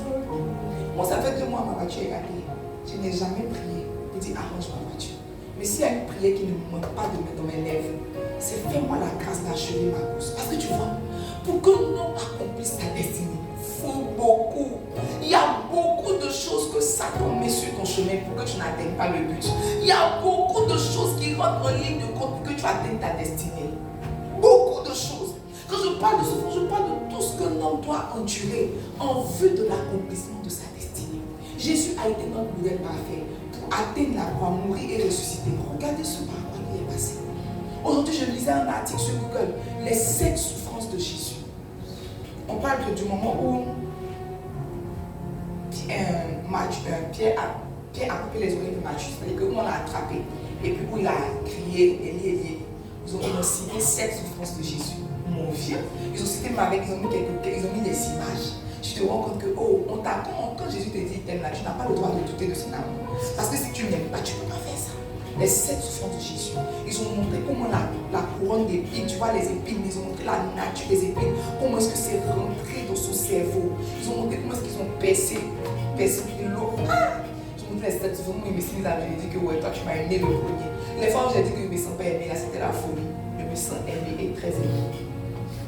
Moi, ça fait 2 mois ma voiture est rayée. Je n'ai jamais prié pour dire arrange ma voiture. Mais s'il y a une prière qui ne me manque pas dans mes lèvres, c'est fais-moi la grâce d'achever ma course. Parce que tu vois, pour qu'un homme accomplisse ta destinée, il faut beaucoup. Il y a beaucoup de choses que Satan met sur ton chemin pour que tu n'atteignes pas le but. Il y a beaucoup de choses qui rentrent en ligne de compte pour que tu atteignes ta destinée. Beaucoup de choses. Quand je parle de souffrance, je parle de tout ce qu'un homme doit endurer en vue de l'accomplissement de sa destinée. Jésus a été notre modèle parfait pour atteindre la croix, mourir et ressusciter. Regardez ce par quoi il est passé. Aujourd'hui, je lisais un article sur Google, les 7 souffrances de Jésus. On parle du moment où Pierre a coupé les oreilles de Matthieu, c'est-à-dire qu'on l'a attrapé, et puis où il a crié, Élie. Ils ont cité 7 souffrances de Jésus. Mon vieux, ils ont cité Marie, ils ont mis des images. Tu te rends compte que, quand Jésus te dit il t'aime là, tu n'as pas le droit de douter de son amour. Parce que si tu ne l'aimes pas, tu ne peux pas faire ça. Les 7 souffrances de Jésus, ils ont montré comment la couronne d'épines, tu vois les épines, ils ont montré la nature des épines, comment est-ce que c'est rentré dans son cerveau. Ils ont montré comment est-ce qu'ils ont percé l'eau. Ils ont montré les 7 souffrances. Moi, j'ai dit que ouais, toi tu m'as aimé le premier. Les fois où j'ai dit que je ne me sens pas aimé, là c'était la folie. Je me sens aimé et très aimé.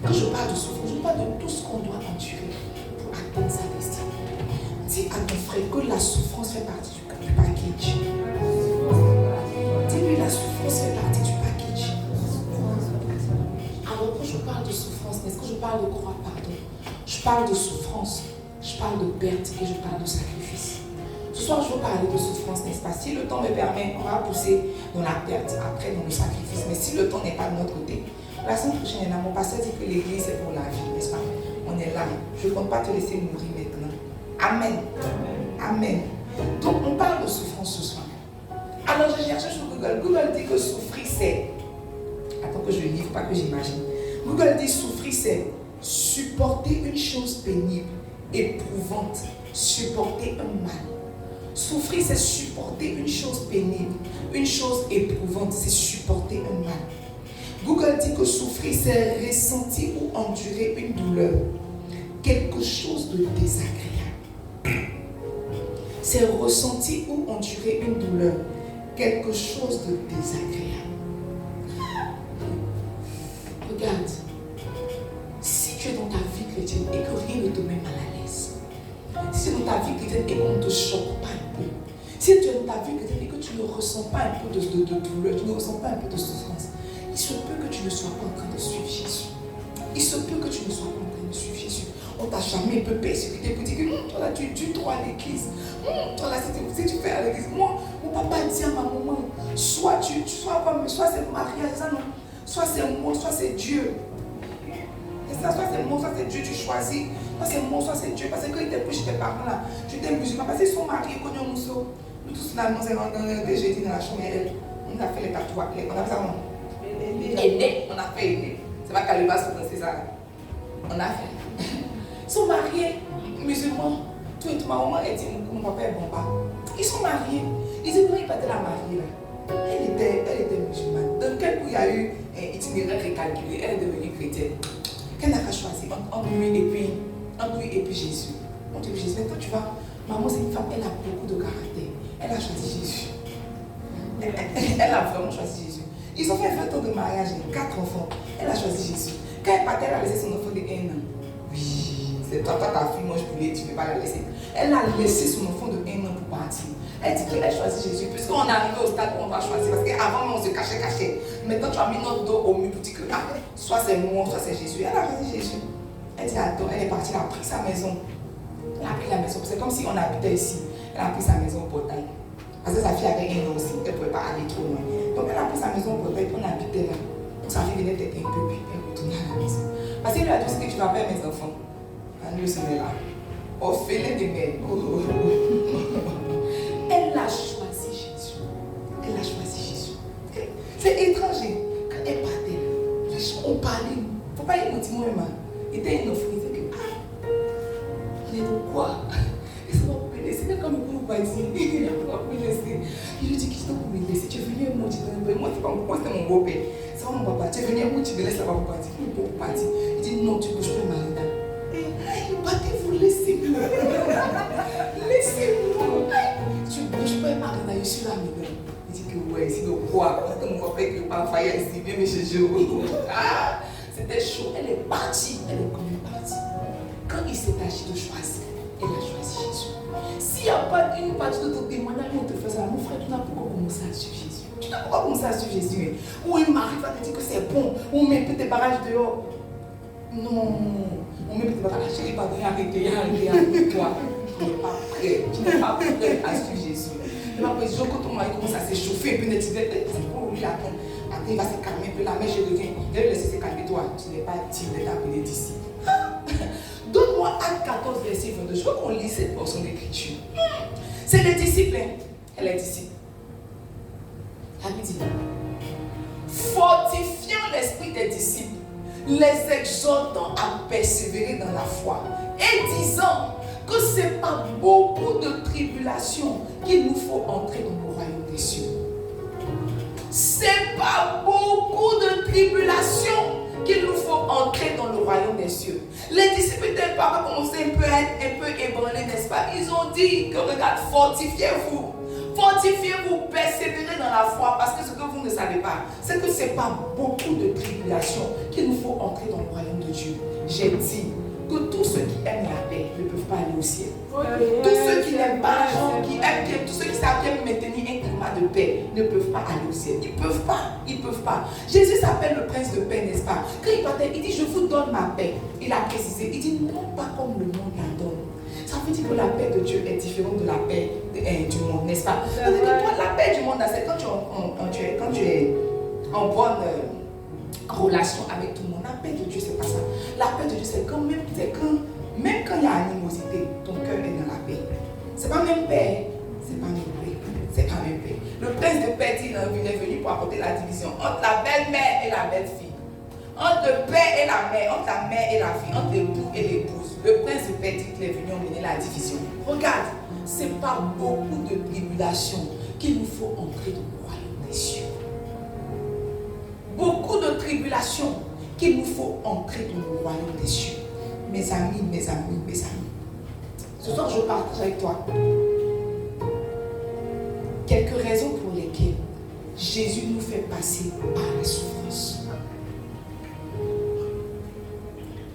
Quand je parle de souffrance, je parle de tout ce qu'on doit endurer pour atteindre sa destinée. Dis à ton frère que la souffrance fait partie du package. Dis-lui, la souffrance fait partie du package. Alors quand je parle de souffrance, est-ce que je parle de croix, pardon? Je parle de souffrance, je parle de perte et je parle de sacrifice. Ce soir, je veux parler de souffrance, n'est-ce pas? Si le temps me permet, on va pousser dans la perte, après dans le sacrifice. Mais si le temps n'est pas de notre côté, la semaine prochaine, mon pasteur dit que l'église c'est pour la vie, n'est-ce pas? On est là. Je ne compte pas te laisser mourir maintenant. Amen. Amen. Donc, on parle de souffrance ce soir. Alors, j'ai cherché sur Google. Google dit que souffrir, c'est... Attends que je livre, pas que j'imagine. Google dit souffrir, c'est supporter une chose pénible, éprouvante, supporter un mal. Souffrir, c'est supporter une chose pénible, une chose éprouvante, c'est supporter un mal. Google dit que souffrir, c'est ressentir ou endurer une douleur, quelque chose de désagréable. C'est ressentir ou endurer une douleur, quelque chose de désagréable. Regarde, si tu es dans ta vie chrétienne et que rien ne te met mal à l'aise, si tu es dans ta vie chrétienne et qu'on ne te choque pas un peu, si tu es dans ta vie chrétienne et que tu ne ressens pas un peu de douleur, tu ne ressens pas un peu de souffrance, il se peut que tu ne sois pas en train de suivre Jésus. Il se peut que tu ne sois pas en train de suivre Jésus. On t'a jamais un peu persécuté pour dire que toi là tu es trop à l'église. Toi là si tu fais à l'église. Moi, mon papa dit à ma maman, soit c'est mariage, ça non. Soit c'est moi, soit c'est Dieu. Et ça, soit c'est moi, soit c'est Dieu, tu choisis. Soit c'est moi, soit c'est Dieu. Parce que quand ils te poussent tes parents là, tu t'es musulman. Parce qu'ils sont mariés, ils connaissent Mousso. Nous tous là, nous sommes rentrés jeudi dans la chambre. On a fait les tatouages. On a fait ça non. Aîné, on a fait aîné. C'est pas Calibas c'est ça. On a fait. Ils sont mariés, musulmans. Tout et tout, ma maman et dit mon papa est bon pas. Ils sont mariés. Ils disent, il partait la mariée là. Elle était musulmane. Dans quel coup il y a eu un itinéraire récalculé, elle est devenue chrétienne. Qu'elle n'a pas choisi entre lui et puis Jésus. Entre lui et Jésus. Maintenant tu vois, maman c'est une femme, elle a beaucoup de caractère. Elle a choisi Jésus. Elle a vraiment choisi Jésus. Ils ont fait 20 ans de mariage, 4 enfants. Elle a choisi Jésus. Quand elle partait, elle a laissé son enfant de 1 an. Oui, C'est toi, ta fille mange poulet, tu ne peux pas la laisser. Elle a laissé son enfant de 1 an pour partir. Elle dit qu'elle a choisi Jésus. Puisqu'on est arrivé au stade où on va choisir. Parce qu'avant, on se cachait. Maintenant, tu as mis notre dos au mur pour dire que soit c'est moi, soit c'est Jésus. Elle a choisi Jésus. Elle dit attends, elle est partie, elle a pris sa maison. Elle a pris la maison. C'est comme si on habitait ici. Elle a pris sa maison au portail. Parce que sa fille avait 1 an aussi. Elle ne pouvait pas aller trop loin. Donc elle a pris sa maison au portail. On habitait là. Donc sa fille venait peut-être un peu, puis elle retournait à la maison. Parce qu'il lui a dit ce que tu vas faire, mes enfants. Dieu serait là. Ophélie de mer. Elle a choisi Jésus. Elle a choisi Jésus. C'est étranger. Quand elle partait, les gens ont parlé. Il ne faut pas y mentir moi-même. Il était une offre. Il disait que on est de quoi? Et ça va vous laisser. C'est comme vous pas ici. Il va vous laisser. Il lui dit qu'est-ce que vous me laissez? Tu es venu à moi, tu es moi, c'était mon beau-père. C'est pas mon papa. Tu es venu à moi, tu me laisses là-bas pour partir. Il faut partir. Il dit non, tu ne bouges pas, Marina. Partez-vous, laissez-moi. Laissez-moi. Tu ne bouges pas, Marina, je suis là maintenant. Il dit que ouais, c'est de quoi? Parce que mon papa est pas failli ici, bien, mais je joue. C'était chaud. Elle est partie. Elle est comme partie. Quand il s'est agi de choisir, elle a choisi Jésus. S'il n'y a pas une partie de ton témoignage où on te fait ça, mon frère, tu n'as pas commencé à suivre Jésus. Tu n'as pas commencé à suivre Jésus. Ou un mari va te dire que c'est bon. Ou met tes barrages dehors. Non. On met tes barrages. Chérie, pardon, arrêtez, toi. Tu n'es pas prêt. Tu n'es pas prêt à suivre Jésus. Tu n'es pas prêt. Quand ton mari commence à s'échauffer, puis tu dis, c'est bon, lui, attends, il va se calmer un peu là, mais je reviens. Je vais le laisser se calmer, toi. Tu n'es pas digne d'être appelé d'ici. Donne-moi Acte 14, verset 22. Je veux qu'on lise cette portion d'écriture. C'est les disciples. Elle est disciple. Elle dit, fortifiant l'esprit des disciples, les exhortant à persévérer dans la foi et disant que c'est par beaucoup de tribulations qu'il nous faut entrer dans le royaume des cieux. C'est par beaucoup de tribulations qu'il nous faut entrer dans le royaume des cieux. Les disciples n'étaient pas commencé un peu ébranlés, n'est-ce pas? Ils ont dit que regarde, fortifiez-vous. Fortifiez-vous, persévérez dans la foi, parce que ce que vous ne savez pas, c'est que c'est pas beaucoup de tribulations qu'il nous faut entrer dans le royaume de Dieu. J'ai dit que tous ceux qui aiment la paix ne peuvent pas aller au ciel. Tous ceux qui n'aiment pas, qui aiment, tous ceux qui savent bien maintenir un climat de paix ne peuvent pas aller au ciel. Ils ne peuvent pas, ils ne peuvent pas. Jésus s'appelle le prince de paix, n'est-ce pas? Quand il partait, il dit je vous donne ma paix. Il a précisé, il dit non pas comme le monde la donne. Ça veut dire que la paix de Dieu est différente de la paix du monde, n'est-ce pas? Parce que toi, la paix du monde, c'est quand tu es en bonne relation avec tout le monde. La paix de Dieu, c'est pas ça. La paix de Dieu, c'est quand même quand il y a animosité, ton cœur est dans la paix. C'est pas même paix. C'est pas même paix. C'est pas même paix. Le prince de paix, il est venu pour apporter la division entre la belle-mère et la belle-fille. Entre le père et la mère, entre la mère et la fille, entre l'époux et l'épouse. Le prince de paix dit qu'il est venu emmener la division. Regarde, c'est par beaucoup de tribulations qu'il nous faut entrer dans le royaume des cieux. Beaucoup de tribulations qu'il nous faut entrer dans le royaume des cieux. Mes amis, mes amis, mes amis. Ce soir, je partage avec toi quelques raisons pour lesquelles Jésus nous fait passer par la souffrance.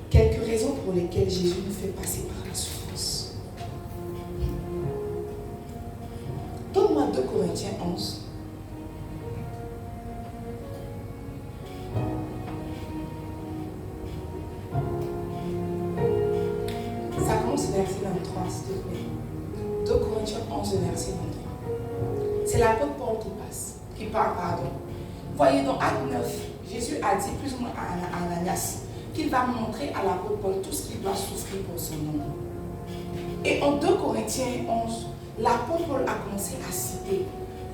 Quelques raisons pour lesquelles Jésus nous fait passer par la souffrance. Donne-moi 2 Corinthiens 11. Ça commence au verset 23, s'il te plaît. 2 Corinthiens 11, verset 23. C'est l'apôtre Paul qui parle, pardon. Voyez, dans Acte 9, Jésus a dit plus ou moins à Ananias qu'il va montrer à l'apôtre Paul tout ce qu'il doit souffrir pour son nom. Et en 2 Corinthiens 11, l'apôtre Paul a commencé à citer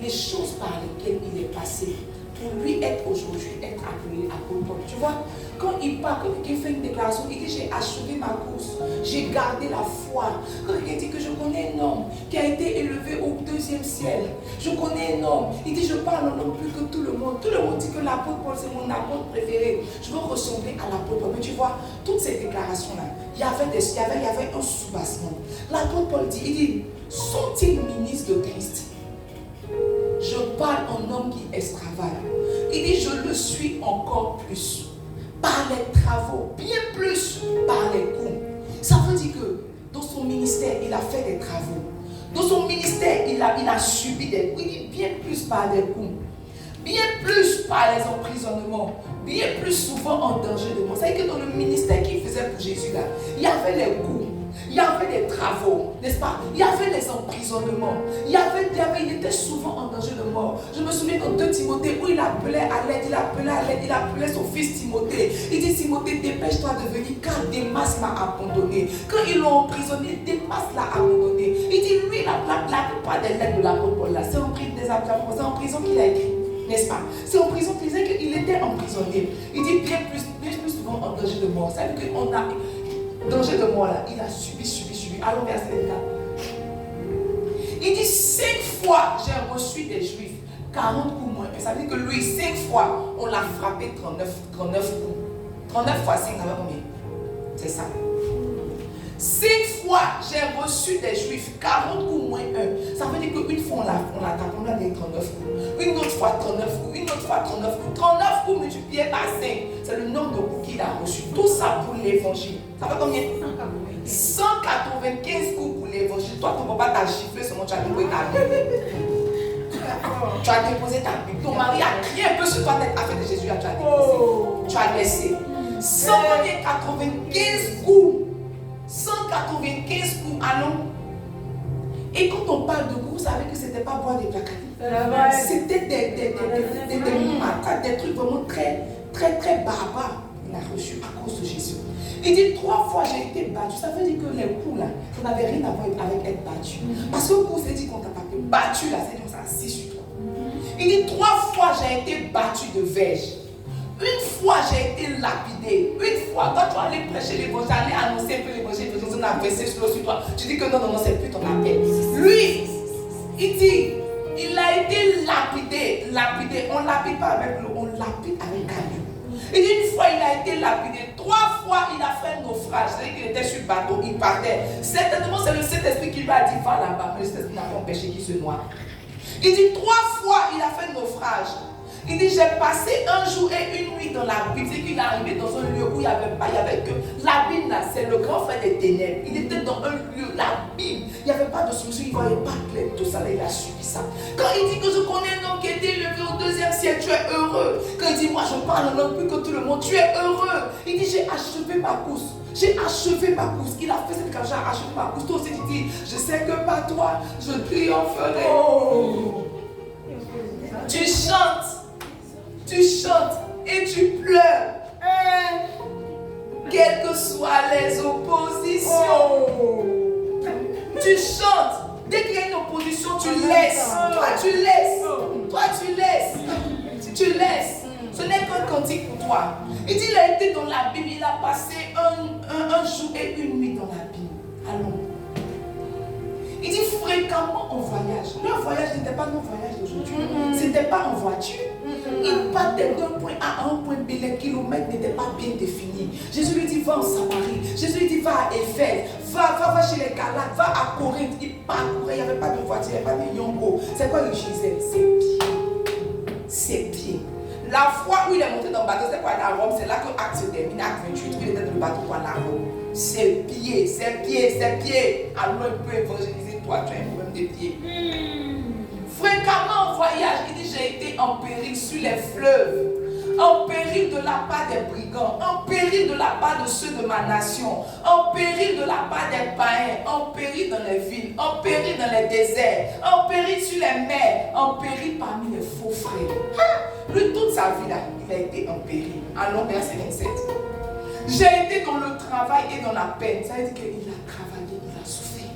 les choses par lesquelles il est passé pour lui être aujourd'hui, être appelé apôtre Paul. Tu vois, quand il parle, quand il fait une déclaration, il dit j'ai achevé ma course, j'ai gardé la foi. Quand il dit que je connais un homme qui a été élevé au 2e ciel, je connais un homme, il dit je parle en homme plus que tout le monde. Tout le monde dit que l'apôtre Paul c'est mon apôtre préféré. Je veux ressembler à l'apôtre Paul. Mais tu vois, toutes ces déclarations-là, il y avait un soubassement. L'apôtre Paul dit, il dit, sont-ils ministres de Christ? Je parle en homme qui extravage. Il dit, je le suis encore plus. Par les travaux, bien plus par les coups. Ça veut dire que dans son ministère, il a fait des travaux. Dans son ministère, il a subi des coups. Il dit bien plus par des coups. Bien plus par les emprisonnements. Bien plus souvent en danger de mort. Ça veut dire que dans le ministère qu'il faisait pour Jésus, là, il y avait les coups. Il y avait des travaux, n'est-ce pas? Il y avait les emprisonnements. Il était souvent en danger de mort. Je me souviens dans 2 Timothée où il appelait à l'aide, il appelait son fils Timothée. Il dit Timothée, dépêche-toi de venir car Démas m'a abandonné. Quand ils l'ont emprisonné, Démas l'a abandonné. Il dit lui, la plupart des lettres de l'apôtre Paul là, c'est en prison qu'il a écrit, n'est-ce pas? C'est en prison qu'il disait qu'il était emprisonné. Il dit bien plus souvent en danger de mort. Ça veut dire qu'on a danger de mort là, il a subi. Allons verset 24. Il dit 5 fois j'ai reçu des Juifs 40 coups moins. Ça veut dire que lui 5 fois on l'a frappé 39 coups. 39 fois 5, ça fait combien? C'est ça. 5 fois j'ai reçu des Juifs 40 coups moins 1. Ça veut dire qu'une fois on l'a tapé, on a des 39 coups. Une autre fois 39 coups, une autre fois 39 coups. 39 coups multipliés par 5. C'est le nombre de coups qu'il a reçu. Tout ça pour l'évangile. Ça fait combien? 195 coups pour l'évangile. Toi, ton papa t'a giflé seulement tu as déposé ta Bible. Tu as déposé ta Bible. Ton mari a crié un peu sur toi, tête affaire de Jésus, tu as déposé. Tu as laissé. 195 coups. 195 coups. Allons. Et quand on parle de coups, vous savez que ce n'était pas boire des placardis. C'était des matraques, des trucs vraiment très barbares. Il a reçu à cause de Jésus. Il dit 3 fois j'ai été battu. Ça veut dire que les coups là, ça n'avait rien à voir avec être battu. Parce que le coup, c'est dit qu'on t'a pas fait battu là, c'est dit qu'on s'est assis sur toi. Il dit 3 fois j'ai été battu de verge. Une fois j'ai été lapidé. Une fois, quand tu allais prêcher l'évangile, allais annoncer un peu l'évangile, on a versé sur toi. Tu dis que non, c'est plus ton appel. Lui, il dit, il a été lapidé. On ne lapide pas avec l'eau, on lapide avec caillou. Il dit une fois il a été lapidé, 3 fois il a fait un naufrage, c'est-à-dire qu'il était sur le bateau, il partait. Certainement c'est le Saint-Esprit qui lui a dit va là-bas, mais le Saint-Esprit n'a pas empêché qu'il se noie. Il dit 3 fois il a fait un naufrage. Il dit j'ai passé un jour et une nuit dans l'abîme. C'est qu'il est arrivé dans un lieu où il n'y avait que l'abîme là, c'est le grand frère des ténèbres. Il était dans un lieu, l'abîme. Il n'y avait pas de solution, il ne voyait pas clair. Tout ça là, il a subi ça. Quand il dit que je connais un homme qui a été élevé au 2e siècle, tu es heureux. Quand il dit moi je parle en langue plus que tout le monde, tu es heureux. Il dit j'ai achevé ma course. J'ai achevé ma course. Il a fait cette quand j'ai achevé ma course. Toi aussi tu dis je sais que par toi je triompherai. Oh. Tu chantes et tu pleures. Quelles que soient les oppositions. Tu chantes. Dès qu'il y a une opposition, tu laisses. Toi, tu laisses. Ce n'est qu'un cantique pour toi. Il dit, il a été dans la Bible, il a passé un jour et une nuit dans la Bible. Allons. Il dit fréquemment on voyage. Le voyage n'était pas notre voyage d'aujourd'hui. Ce n'était pas en voiture. Il partait d'un point A à un point B. Les kilomètres n'étaient pas bien définis. Jésus lui dit va en Samarie. Jésus lui dit va à Éphèse. Va chez les Galates. Va à Corinthe. Il parcourait. Il n'y avait pas de voiture. Il n'y avait pas de yongo. C'est quoi il utilisait? Ses pieds. La fois où il est monté dans le bateau, c'est quoi à Rome? C'est là que Acte se termine. Acte 28. Il était dans le bateau pour aller à Rome. Ses pieds. Allons un peu évangéliser. Toi, tu as un problème de pieds. Fréquemment en voyage, il dit j'ai été en péril sur les fleuves, en péril de la part des brigands, en péril de la part de ceux de ma nation, en péril de la part des païens, en péril dans les villes, en péril dans les déserts, en péril sur les mers, en péril parmi les faux frères. Lui, toute sa vie là, il a été en péril. Allons, verset 27. J'ai été dans le travail et dans la peine. Ça veut dire qu'il a travaillé, il a souffert.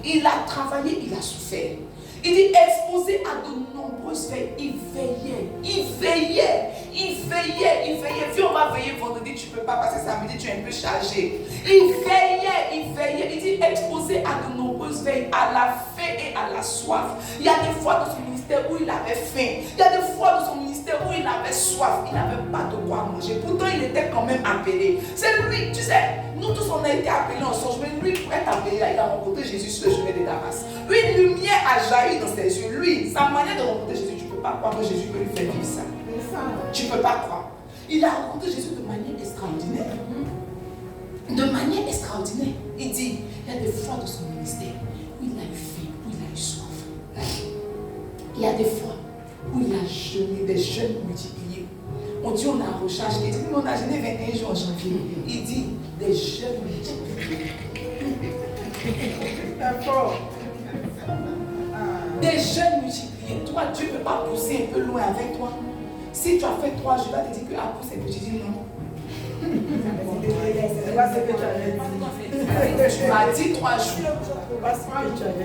Il a travaillé, il a souffert. Il dit exposé à de nombreuses veilles. Il veillait. Viens, on va veiller vendredi, tu ne peux pas parce que samedi tu es un peu chargé. Il veillait. Il dit exposé à de nombreuses veilles, à la faim et à la soif. Il y a des fois dans son ministère où il avait faim. Il y a des fois dans son ministère où il avait soif. Il n'avait pas de quoi manger. Pourtant, il était quand même appelé. C'est lui, tu sais. Nous tous on a été appelés en songe, mais lui pour être appelé là, il a rencontré Jésus sur le chemin de Damas. Lui, une lumière a jailli dans ses yeux. Lui, sa manière de rencontrer Jésus, tu ne peux pas croire que Jésus peut lui faire vivre ça. Tu ne peux pas croire. Il a rencontré Jésus de manière extraordinaire. de manière extraordinaire. Il dit, il y a des fois dans son ministère où il a eu faim, où il a eu soif. Il y a des fois où il a jeûné, des jeûnes multipliés. On dit on a en recharge. Il dit, mais on a jeûné 21 jours en janvier. Il dit, des jeûnes multipliés. Des jeûnes multipliés. Toi, Dieu ne peut pas pousser un peu loin avec toi. Si tu as fait 3 jours, il va te dire que à pousser un peu. Tu dis non. Tu m'as dit 3 jours.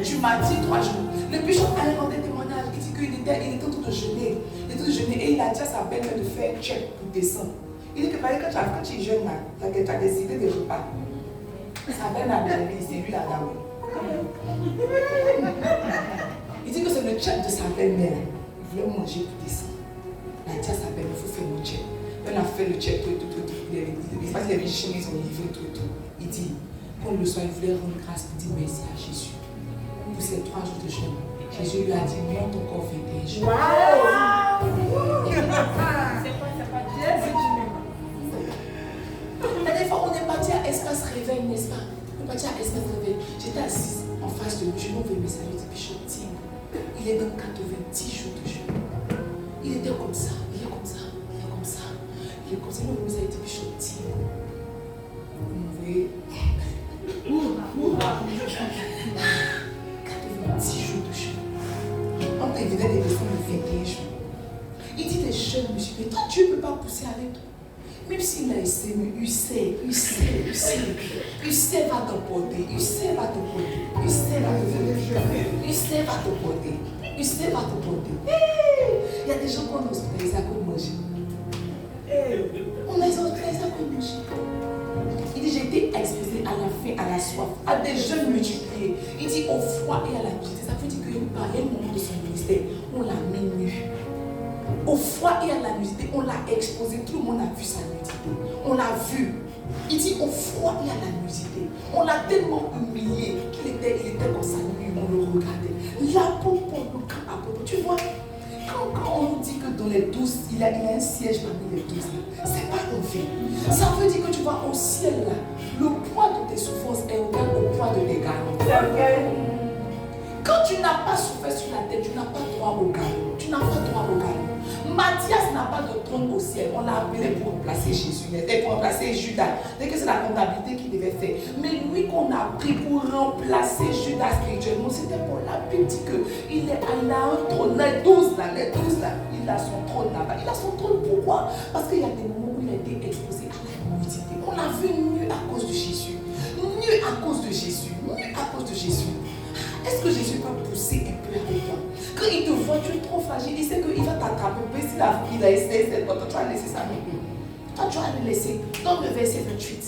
Tu m'as dit 3 jours. Le bishop allait rendre des témoignages. Il dit qu'il était en train de jeûner. Il était en train de jeûner et il a dit à sa belle-mère de faire check pour descendre. Il dit que quand tu es jeune, tu as décidé de repas. Sa belle-mère a dit, c'est lui la dame. Il dit que c'est le check de sa belle-mère. Il voulait manger pour descendre. Il a dit à sa belle-mère, il faut faire mon check. Elle a fait le check, tout. Il passe les chemins, ils ont livré tout. Il dit, quand le soir, il voulait rendre grâce, il dit merci à Jésus. Pour ces 3 jours de jeûne, Jésus lui a dit, monte encore 21 jours. C'est pas Jésus qui m'aime. Des fois, on est parti à Espace Réveil, n'est-ce pas? On est parti à Espace Réveil. J'étais assise en face de lui, je lui ai envoyé un message, je lui ai dit, Bishop Tim, il est dans 90 jours de jeûne. Il était comme ça, il est comme ça, il est comme ça. Il est comme ça, il m'a dit, Bishop Tim. Vous voyez 90 jours de jeûne. On t'a évidemment des leçons de 21 jours. Il dit des jeunes, monsieur, mais toi, Dieu ne peut pas pousser avec toi. Même s'il a essayé, mais il sait va t'emporter, il sait va t'emporter. Il y a des gens qu'on a hospitalisés à cause de manger. On a hospitalisés à cause de manger. Il dit, j'ai été exposé à la faim, à la soif, à des jeûnes multipliés. Il dit, au froid et à la nudité. Ça veut dire qu'il parlait au moment de son ministère, on l'a mis nu. Au froid et à la nudité, on l'a exposé, tout le monde a vu sa nudité. On l'a vu. Il dit au froid et à la nudité. On l'a tellement humilié qu'il était comme ça nu, on le regardait. La peau pour le camp à peau. Tu vois, quand on nous dit que dans les 12, il y a un siège parmi les 12, c'est pas un fait. Ça veut dire que tu vois au ciel là, le poids de tes souffrances est égal au poids de tes galons. Quand tu n'as pas souffert sur la tête, tu n'as pas droit au galon. Tu n'as pas droit au galon. Matthias n'a pas de trône au ciel. On l'a appelé pour remplacer Jésus. Il était pour remplacer Judas. Dès que c'est la comptabilité qu'il devait faire. Mais lui qu'on a pris pour remplacer Judas spirituellement, c'était pour la Bible dit qu'il a un trône. Les 12 là, il a son trône là-bas. Il a son trône pourquoi? Parce qu'il y a des moments où il a été exposé à la nudité. On l'a vu nu à cause de Jésus. Nu à cause de Jésus. Nu à cause de Jésus. Est-ce que Jésus peut pousser un peu avec toi? Quand il te voit, tu es trop fragile, il sait qu'il va t'attraper. Mais s'il a essayé, toi tu vas laisser ça. Toi tu vas le laisser. Dans le verset 28,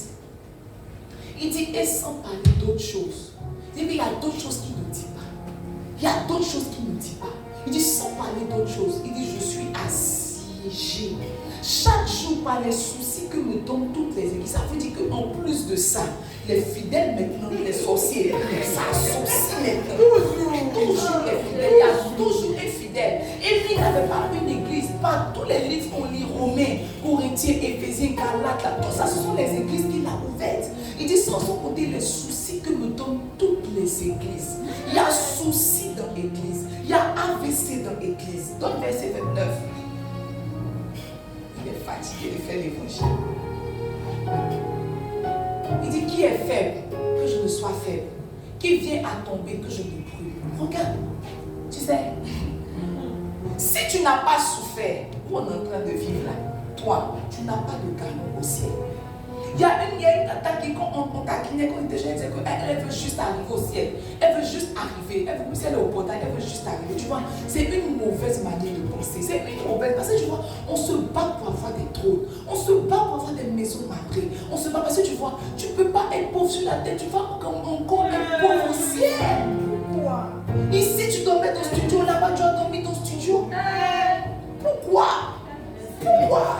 il dit, et sans parler d'autres choses. Il dit, il y a d'autres choses qu'il ne dit pas. Il y a d'autres choses qu'il ne dit pas. Il dit, sans parler d'autres choses, il dit, je suis assiégé chaque jour par les soucis que me donnent toutes les églises. Ça veut dire qu'en plus de ça, les fidèles maintenant, les sorciers, ça associe maintenant. Toujours les fidèles, il y a toujours un fidèle. Et lui n'avait pas une église, pas tous les livres qu'on lit, Romains, Corinthiens, Éphésiens, Galates, là, tout ça, ce sont les églises qu'il a ouvertes. Il dit, sans compter les soucis que me donnent toutes les églises. Il y a soucis dans l'église, il y a AVC dans l'église. Dans le verset 29, il est fatigué de faire l'évangile. Il dit, qui est faible, que je ne sois faible. Qui vient à tomber, que je me brûle. Regarde, tu sais, si tu n'as pas souffert, où on est en train de vivre là, toi, tu n'as pas de galon au ciel. Il y a une tata qui, quand on taquinait, quand on était jeune, elle disait qu'elle veut juste arriver au ciel. Elle veut juste arriver. Elle veut, si elle est au portail, elle veut juste arriver. Tu vois, c'est une mauvaise manière de penser. C'est une mauvaise. Parce que tu vois, on se bat pour avoir des trônes. On se bat pour avoir des maisons marbrées. On se bat parce que tu vois, tu ne peux pas être pauvre sur la tête. Tu vas encore être pauvre au ciel. Pourquoi? Ici, tu dormais dans le studio. Là-bas, tu as dormi dans le studio. Pourquoi? Pourquoi?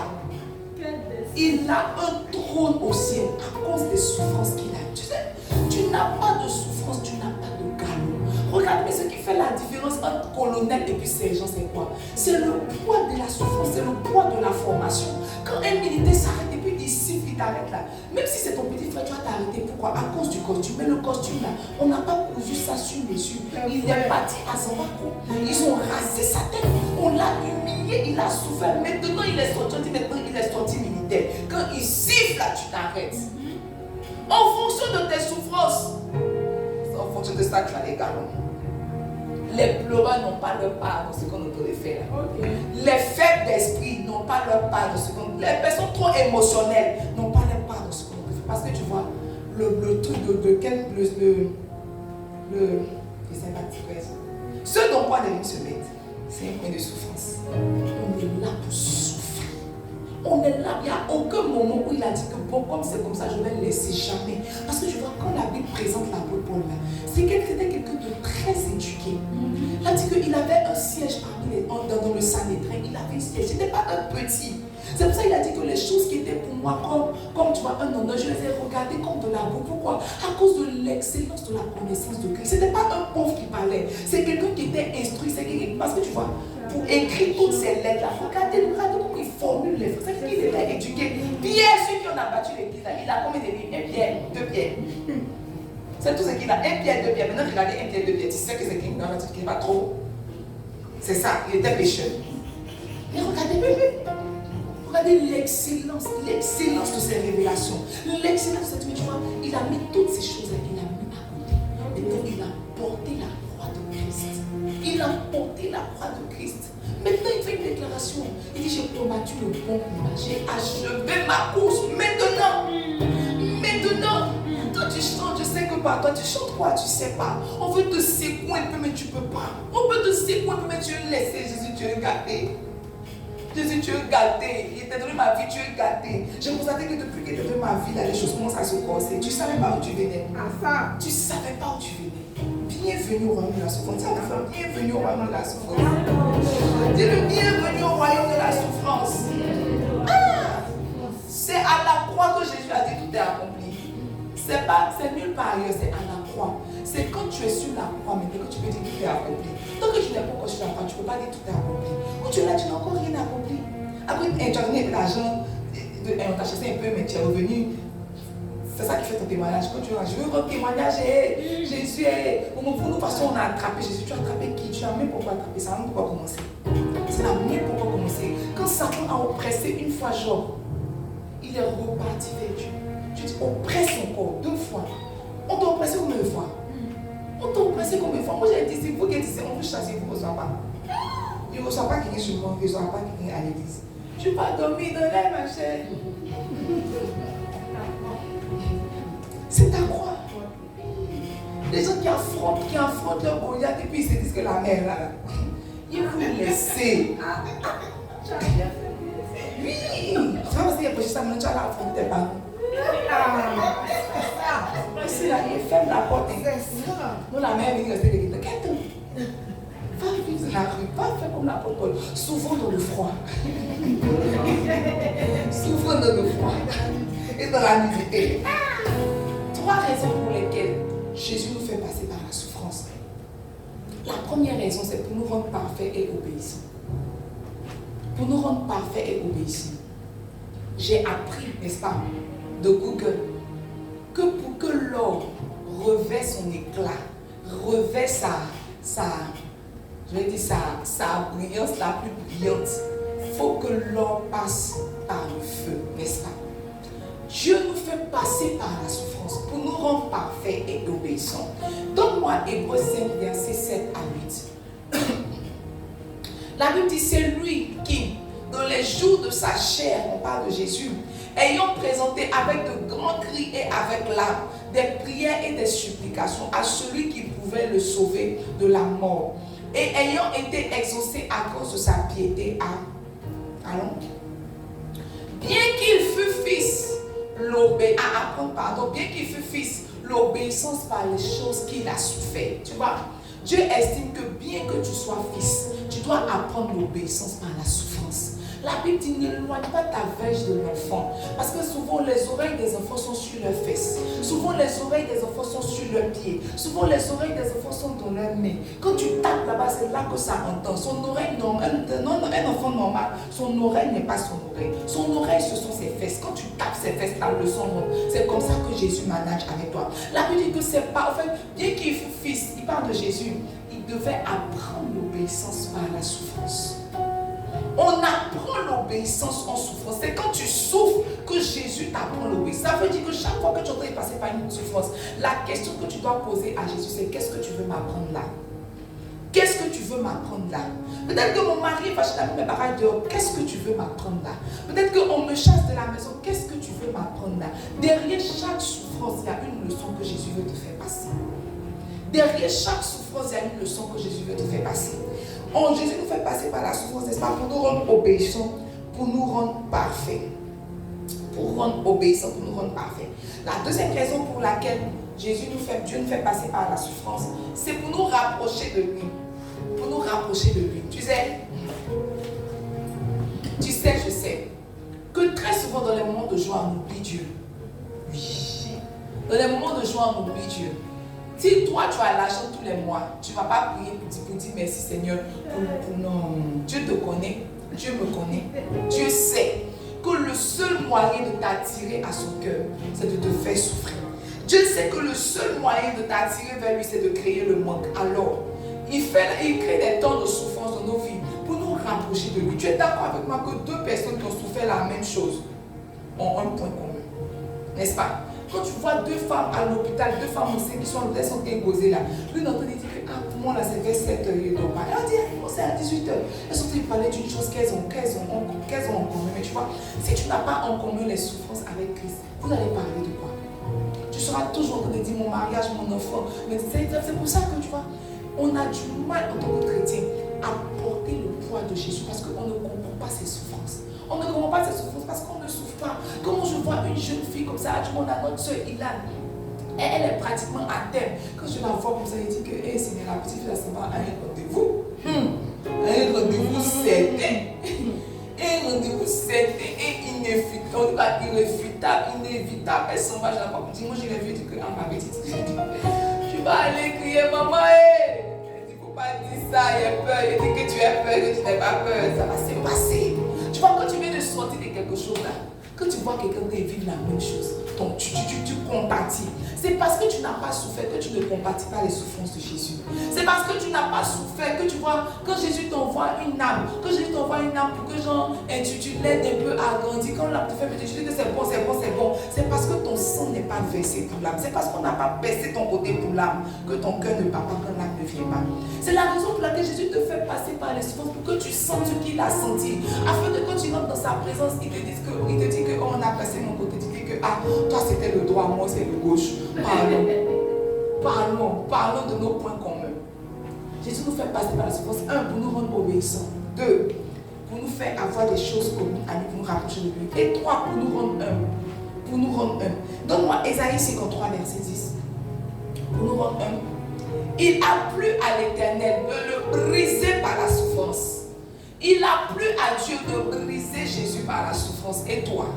Il a un trône au ciel à cause des souffrances qu'il a. Tu sais, tu n'as pas de souffrance, tu n'as pas de galon. Regarde, mais ce qui fait la différence entre colonel et puis sergent, c'est quoi? C'est le poids de la souffrance, c'est le poids de la formation. Quand un militaire s'arrête et puis il siffle, qui t'arrête là. Même si c'est ton petit frère, tu vas t'arrêter. Pourquoi? À cause du costume. Mais le costume là, on n'a pas cousu ça sur les yeux. Il est parti à Zambako. Ils ont rasé sa tête. On l'a humilié, il a souffert. Maintenant, il est sorti. Maintenant, il est sorti militaire. Quand il siffle là, tu t'arrêtes. En fonction de tes souffrances. C'est en fonction de ça que tu as les galons. Les pleureurs n'ont pas leur part dans ce qu'on aurait faire. Okay. Les faibles d'esprit n'ont pas leur part dans ce qu'on. Les personnes trop émotionnelles n'ont pas leur part dans ce qu'on aurait faire. Parce que tu vois, le truc de quel. Je sais pas ce dont quoi les se mettre, c'est un point de souffrance. On est là pour souffrir. On est là, il n'y a aucun moment où il a dit que bon, comme c'est comme ça, je vais le laisser jamais. Parce que tu vois, quand la Bible présente l'apôtre Paul là, c'était quelqu'un de très éduqué. Il a dit qu'il avait un siège dans le Sanhédrin, il avait un siège, c'était pas un petit. C'est pour ça qu'il a dit que les choses qui étaient pour moi comme tu vois un honneur, je les ai regardées comme de la boue. Pourquoi? À cause de l'excellence de la connaissance de Christ. Ce n'était pas un pauvre qui parlait, c'est quelqu'un qui était instruit, c'est quelqu'un, parce que tu vois, pour écrire toutes ces lettres-là, regardez comment il formule les phrases. C'est qu'il était éduqué. Pierre, celui qui en a battu l'église, il a combien de livres? Un pierre, deux pierres. C'est tout ce qu'il a. Un pierre, deux pierres. Maintenant, regardez un pierre, deux pierres. Tu sais que c'est quelqu'un qui n'est pas trop. C'est ça, il était pécheur. Mais regardez l'excellence de ces révélations. L'excellence de cette, tu vois, il a mis toutes ces choses-là, il a mis à côté. Maintenant, il a porté la croix de Christ. Il a porté la croix de Christ. Maintenant, il fait une déclaration. Il dit, j'ai combattu le bon combat. J'ai achevé ma course. Maintenant, toi tu chantes, je sais que par toi, tu chantes quoi? Tu sais pas. On veut te secouer un peu, mais tu peux pas. On peut te secouer un peu, mais tu es laissé. Jésus, tu es gâté. Jésus, tu es gâté. Il t'a donné ma vie, tu es gâté. J'ai constaté que depuis qu'il t'a donné ma vie, là, les choses commencent à se corser. Tu ne savais pas où tu venais. Tu ne savais pas où tu venais. Bienvenue au royaume de la souffrance. Bienvenue au royaume de la souffrance. Dis-le, bienvenue au royaume de la souffrance. C'est à la croix que Jésus a dit tout est accompli. C'est nulle part ailleurs, c'est à la croix. C'est quand tu es sur la croix maintenant que tu peux dire tout est accompli. Tant que tu n'es pas encore sur la croix, tu ne peux pas dire tout est accompli. Quand tu es là, tu n'as encore rien accompli. Après, tu as donné de l'argent, on t'a chassé un peu, mais tu es revenu. C'est ça qui fait ton témoignage. Quand tu es là, je veux un témoignage, Jésus, pour nous, de toute façon, on a attrapé Jésus. Tu as attrapé qui? Tu as même pourquoi attraper ça? On ne peut pas commencer. C'est la même pourquoi commencer. Quand Satan a oppressé une fois Job, il est reparti vers Dieu. Tu dis, oppresse encore 2 fois. On t'a oppressé combien de fois? On t'a oppressé combien de fois? Moi j'ai dit, c'est vous qui dites, on veut chasser, vous ne reçoivez pas. Il ne reçoit pas quelqu'un sur moi, il ne reçoit pas quelqu'un à l'église. Je ne vais pas dormir dans l'air, ma chère. C'est ta croix. Les gens qui affrontent leur Goliath et puis ils se disent que la mère là, ils vont le laisser. Oui. Tu vois, parce qu'il y a ça, maintenant tu vas l'affronter tes parents. Ici là, il ferme la porte. Nous, la mère vient rester de quelqu'un. Va vivre dans la rue, va faire comme l'apôtre Paul. Souvent dans le froid. Souvent dans le froid. Et dans la nudité. 3 raisons pour lesquelles Jésus nous fait passer par la souffrance. La première raison, c'est pour nous rendre parfaits et obéissants. Pour nous rendre parfaits et obéissants. J'ai appris, n'est-ce pas, de Google, que pour que l'or revêt son éclat, revêt sa brillance la plus brillante, il faut que l'or passe par le feu, n'est-ce pas? Dieu nous fait passer par la souffrance pour nous rendre parfaits et obéissants. Donne-moi Hébreux 5, versets 7 à 8. La Bible dit, c'est lui qui, dans les jours de sa chair, on parle de Jésus, ayant présenté avec de grands cris et avec larmes, des prières et des supplications à celui qui pouvait le sauver de la mort, et ayant été exaucé à cause de sa piété bien qu'il fût fils, bien qu'il fût fils, l'obéissance par les choses qu'il a souffert. Tu vois, Dieu estime que bien que tu sois fils, tu dois apprendre l'obéissance par la souffrance. La Bible dit, n'éloigne pas ta verge de l'enfant. Parce que souvent, les oreilles des enfants sont sur leurs fesses. Souvent, les oreilles des enfants sont sur leurs pieds. Souvent, les oreilles des enfants sont dans leurs calmer. Quand tu tapes là-bas, c'est là que ça entend. Son oreille, non, un enfant normal, son oreille n'est pas son oreille. Son oreille, ce sont ses fesses. Quand tu tapes ses fesses, là, le son monte. C'est comme ça que Jésus manage avec toi. La Bible dit que c'est pas, en fait, bien qu'il fût fils, il parle de Jésus, il devait apprendre l'obéissance par la souffrance. On apprend l'obéissance en souffrance. C'est quand tu souffres que Jésus t'apprend l'obéissance. Ça veut dire que chaque fois que tu es passé par une souffrance, la question que tu dois poser à Jésus, c'est qu'est-ce que tu veux m'apprendre là? Qu'est-ce que tu veux m'apprendre là? Peut-être que mon mari va chez mes bagages dehors. Qu'est-ce que tu veux m'apprendre là? Peut-être qu'on me chasse de la maison. Qu'est-ce que tu veux m'apprendre là? Derrière chaque souffrance, il y a une leçon que Jésus veut te faire passer. Derrière chaque souffrance, il y a une leçon que Jésus veut te faire passer. Jésus nous fait passer par la souffrance, n'est-ce pas, pour nous rendre obéissants, pour nous rendre parfaits. Pour rendre obéissants, pour nous rendre parfaits. La deuxième raison pour laquelle Dieu nous fait passer par la souffrance, c'est pour nous rapprocher de lui. Pour nous rapprocher de lui. Tu sais, je sais, que très souvent dans les moments de joie, on oublie Dieu. Oui. Dans les moments de joie, on oublie Dieu. Si toi tu as l'argent tous les mois, tu ne vas pas prier pour dire merci Seigneur. Non. Dieu te connaît, Dieu me connaît. Dieu sait que le seul moyen de t'attirer à son cœur, c'est de te faire souffrir. Dieu sait que le seul moyen de t'attirer vers lui, c'est de créer le manque. Alors, il crée des temps de souffrance dans nos vies pour nous rapprocher de lui. Tu es d'accord avec moi que deux personnes qui ont souffert la même chose ont un point commun, n'est-ce pas? Quand tu vois deux femmes à l'hôpital, deux femmes enceintes qui sont à l'hôpital, sont égosées là, l'une d'entre elles dit que pour moi là c'est vers 7h, elle dit c'est à 18h. Elles sont en train de parler d'une chose qu'elles ont en commun. Mais tu vois, si tu n'as pas en commun les souffrances avec Christ, vous allez parler de quoi? Tu seras toujours en train de dire mon mariage, mon enfant. Mais c'est pour ça que tu vois, on a du mal en tant que chrétien à porter le poids de Jésus parce qu'on ne comprend pas ses souffrances. On ne comprend pas ses souffrances parce qu'on ne souffre pas. Comment je vois une jeune fille comme ça, on a notre soeur Ilan. Elle est pratiquement à terme. Quand je la vois comme ça, elle dit que hey, Seigneur, la petite fille, elle s'en va à un rendez-vous. Un rendez-vous certain. Un rendez-vous certain et irréfutable. Elle s'en va, je la vois. Moi, je l'ai vu, elle dit que ma petite fille, tu vas aller crier, maman, elle dit, faut pas dire ça, il y a peur. Elle dit que tu as peur, que tu n'as pas peur. Ça va se passer. Tu vois, quand tu viens de sortir de quelque chose là, quand tu vois quelqu'un qui vit la même chose, donc tu compatis. C'est parce que tu n'as pas souffert que tu ne compatis pas les souffrances de Jésus. C'est parce que tu n'as pas souffert que tu vois, quand Jésus t'envoie une âme, pour que genre, tu l'aides un peu à grandir, quand l'âme te fait péter, tu dis que c'est bon. C'est parce que ton sang n'est pas versé pour l'âme. C'est parce qu'on n'a pas baissé ton côté pour l'âme que ton cœur ne bat pas quand l'âme ne vient pas. C'est la raison pour laquelle Jésus te fait passer par les souffrances pour que tu sentes ce qu'il a senti. Afin que quand tu rentres dans sa présence, il te dit que oh, on a passé mon côté. Tu dis que toi c'était le droit, moi c'est le gauche. Parlons de nos points communs. Jésus nous fait passer par la souffrance. 1, pour nous rendre obéissants. 2, pour nous faire avoir des choses communes à nous, pour nous rapprocher de lui. Et 3, pour nous rendre un. Donne-moi Ésaïe 53, verset 10. Pour nous rendre un. Il a plu à l'Éternel de le briser par la souffrance. Il a plu à Dieu de briser Jésus par la souffrance. Et toi?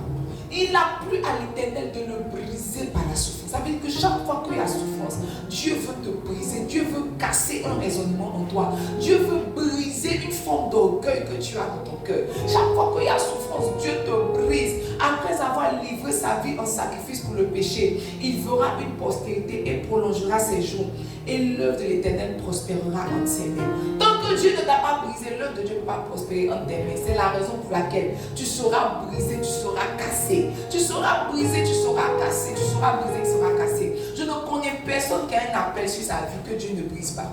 Il a plu à l'Éternel de le briser par la souffrance. Ça veut dire que chaque fois qu'il y a souffrance, Dieu veut te briser. Dieu veut casser un raisonnement en toi. Dieu veut briser une forme d'orgueil que tu as dans ton cœur. Chaque fois qu'il y a souffrance, Dieu te brise. Après avoir livré sa vie en sacrifice pour le péché, il fera une postérité et prolongera ses jours. Et l'œuvre de l'Éternel prospérera entre ses mains. Tant que Dieu ne t'a pas brisé, l'œuvre de Dieu ne peut pas prospérer entre tes mains. C'est la raison pour laquelle tu seras brisé, tu seras cassé. Tu seras brisé, tu seras cassé. Tu seras brisé, tu seras cassé. Je ne connais personne qui a un appel sur sa vie que Dieu ne brise pas.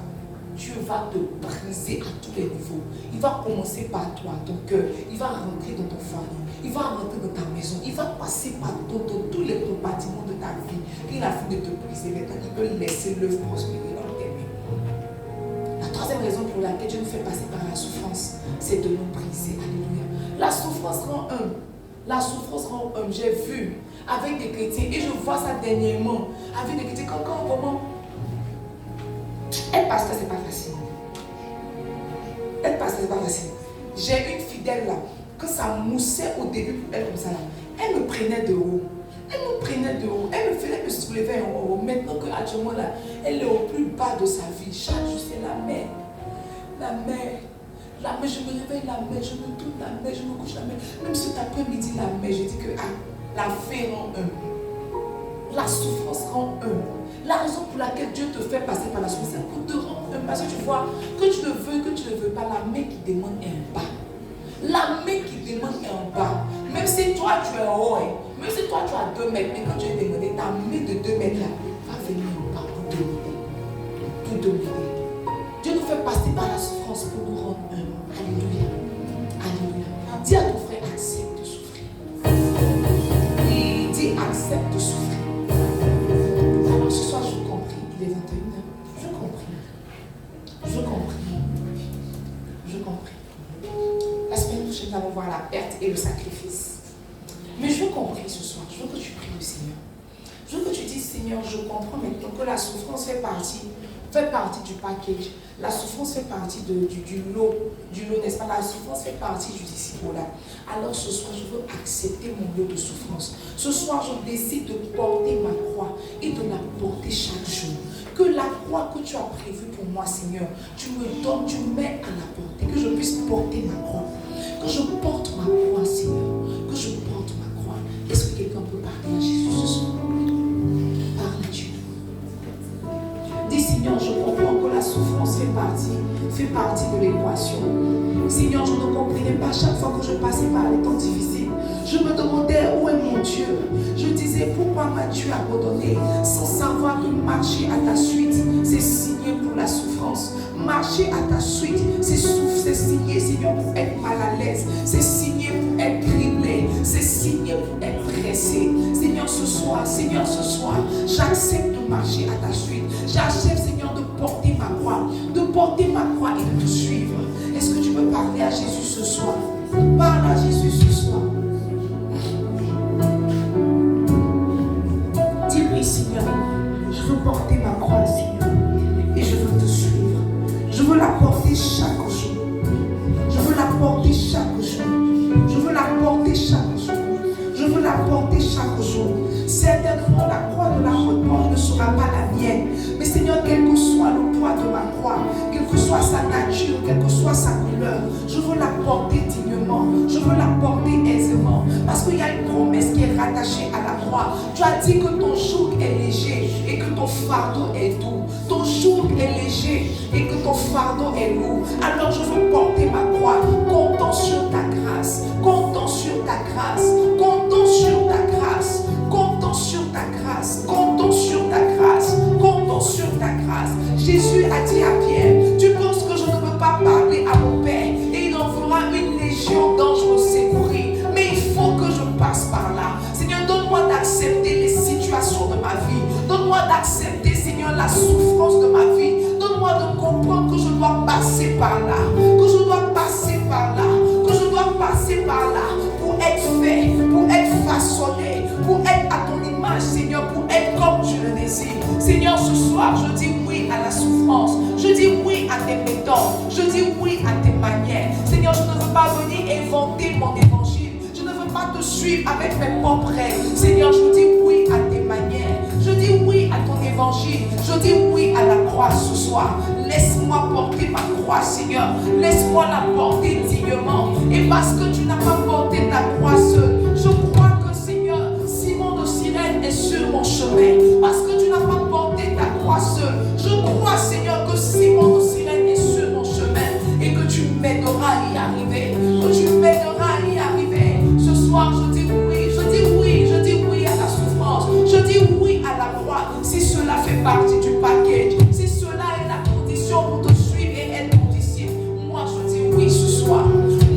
Dieu va te briser à tous les niveaux. Il va commencer par toi, ton cœur. Il va rentrer dans ton foyer. Il va rentrer dans ta maison. Il va passer par tous les compartiments de ta vie. Il a fini de te briser. Maintenant, il peut laisser l'œuvre prospérer dans tes mains. La troisième raison pour laquelle Dieu nous fait passer par la souffrance, c'est de nous briser. Alléluia. La souffrance rend humble. La souffrance rend humble. J'ai vu avec des chrétiens, et je vois ça dernièrement, avec des chrétiens, comment être pasteur, c'est pas facile. Être pasteur, c'est pas facile. J'ai une fidèle là, que ça moussait au début pour elle comme ça là. Elle me prenait de haut. Elle me faisait me soulever en haut. Maintenant qu'actuellement là, elle est au plus bas de sa vie. Chaque jour, c'est la mer, je me réveille la mer, je me tourne la mer, je me couche la mer. Même cet après-midi, la mer, je dis que la faim rend humble. La souffrance rend humble. La raison pour laquelle Dieu te fait passer par la souffrance, c'est pour te rendre humble. Parce que tu vois, que tu le veux, que tu ne le veux pas, la main qui demande est en bas. La main qui demande est en bas. Même si toi tu es haut, même si toi tu as 2 mètres, mais quand tu es demandé, ta main de 2 mètres là va venir en bas pour dominer. Pour dominer. Dieu nous fait passer par la souffrance pour nous rendre humbles. Alléluia. Alléluia. Dis à ton frère, accepte de souffrir. Et dis, accepte de souffrir. Alors ce soir, je compris. Il est 21h. Je compris. Je compris. Je compris. La semaine prochaine, nous allons voir la perte et le sacrifice. Mais je veux compris ce soir. Je veux que tu pries le Seigneur. Je veux que tu dises, Seigneur, je comprends maintenant que la souffrance fait partie du package. La souffrance fait partie du lot, n'est-ce pas? La souffrance fait partie du disciple-là. Alors ce soir, je veux accepter mon lot de souffrance. Ce soir, je décide de porter ma croix et de la porter chaque jour. Que la croix que tu as prévue pour moi, Seigneur, tu me donnes, tu me mets à la portée. Que je puisse porter ma croix. Que je porte ma croix, Seigneur. Que je porte ma croix. Est-ce que quelqu'un peut parler à Jésus ce soir? Parle à Dieu. Dis, Seigneur, je comprends que la souffrance fait partie de l'équation. Seigneur, je ne comprenais pas chaque fois que je passais par les temps difficiles. Je me demandais où est mon Dieu. Je disais, pourquoi m'as-tu abandonné? Sans savoir que marcher à ta suite, c'est signer pour la souffrance. Marcher à ta suite, c'est signer, Seigneur, pour être mal à l'aise. C'est signer pour être criblé. C'est signer pour être pressé. Seigneur, ce soir, j'accepte de marcher à ta suite. J'accepte, Seigneur, de porter ma croix et de te suivre. Est-ce que tu peux parler à Jésus ce soir? Parle à Jésus ce soir. Dis-lui, Seigneur, je veux porter ma croix, Seigneur, et je veux te suivre. Je veux la porter chaque jour. Je veux la porter chaque jour. Je veux la porter chaque jour. Je veux la porter chaque jour. Certainement, la croix de la mort ne sera pas la mienne. Mais Seigneur, quel que soit le poids de ma croix, quelle que soit sa nature, quelle que soit sa couleur, je veux la porter dignement. Je veux la porter aisément. Parce qu'il y a une promesse qui est rattachée à la croix. Tu as dit que ton joug est léger et que ton fardeau est doux. Ton joug est léger et que ton fardeau est lourd. Alors je veux porter ma croix, comptant sur ta grâce, comptant sur ta grâce, comptant sur ta grâce, comptant sur ta grâce, comptant sur ta grâce, comptant sur ta grâce. Jésus a dit à Pierre, tu penses que je ne peux pas parler à mon Père et il enverra une légion d'anges me secourir, mais il faut que je passe par là. Seigneur, donne-moi d'accepter les situations de ma vie. Donne-moi d'accepter, Seigneur, la souffrance de ma vie. Donne-moi de comprendre que je dois passer par là, que je dois passer par là, que je dois passer par là pour être fait, pour être façonné, pour être à ton image, Seigneur, pour être comme tu le désires. Seigneur, ce soir, je dis oui à la souffrance. Je dis oui à tes méthodes. Je dis oui à tes manières. Seigneur, je ne veux pas venir inventer mon évangile. Je ne veux pas te suivre avec mes propres règles. Seigneur, je dis oui à tes manières. Je dis oui à ton évangile. Je dis oui à la croix ce soir. Laisse-moi porter ma croix, Seigneur. Laisse-moi la porter dignement. Et parce que tu n'as pas porté ta croix seule, je crois que, Seigneur, Simon de Cyrène est sur mon chemin. Parce que tu n'as pas porté ta croix seule, je crois, Seigneur, que Simon de Cyrène est sur mon chemin et que tu m'aideras à y arriver. Que tu m'aideras à y arriver. Ce soir, je dis oui, je dis oui, je dis oui à la souffrance. Je dis oui à la croix. Si cela fait partie du package, si cela est la condition pour te suivre et être mon disciple, moi je dis oui ce soir.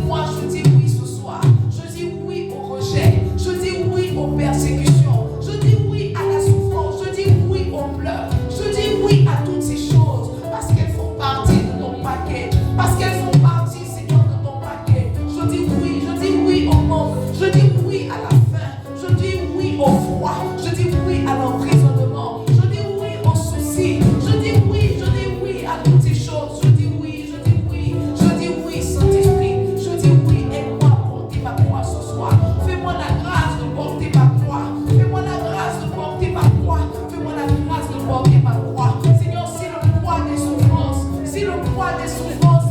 Moi je dis oui ce soir. Je dis oui au rejet. Je dis oui aux persécutions. Je dis oui à la souffrance. Je dis oui aux pleurs. Je dis oui à toutes ces choses parce qu'elles font partie de ton paquet. Parce qu'elles font partie, Seigneur, de ton paquet. Je dis oui au manque. Je dis oui à la faim. Je dis oui au froid. Je dis oui à l'emprisonnement. Je dis oui aux soucis. Je dis oui à toutes ces choses. Je dis oui, Saint-Esprit. Je dis oui, aide-moi à porter ma croix ce soir. Fais-moi la grâce de porter ma croix. Fais-moi la grâce de porter ma croix. Fais-moi la grâce de porter ma croix. Seigneur, si le poids des souffrances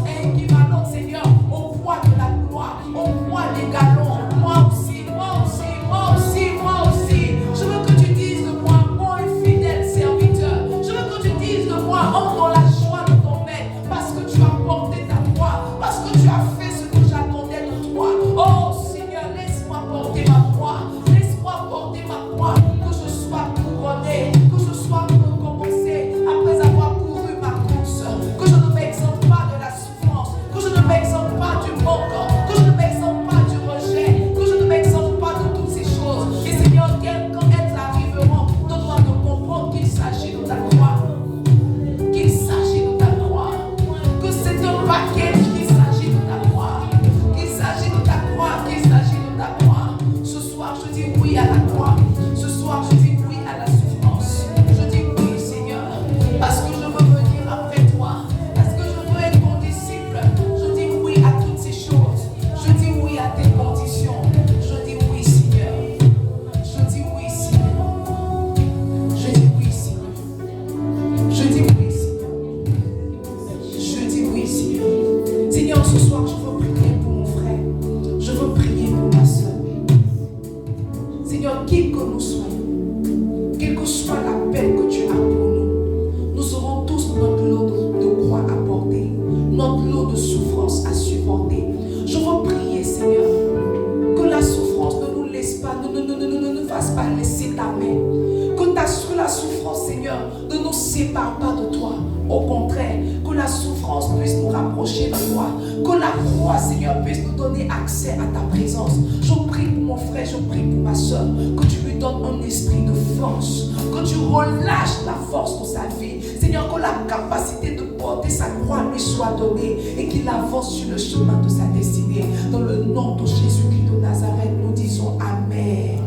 la souffrance puisse nous rapprocher de toi. Que la croix, Seigneur, puisse nous donner accès à ta présence. Je prie pour mon frère, je prie pour ma soeur, que tu lui donnes un esprit de force, que tu relâches la force dans sa vie. Seigneur, que la capacité de porter sa croix lui soit donnée et qu'il avance sur le chemin de sa destinée. Dans le nom de Jésus-Christ de Nazareth, nous disons Amen.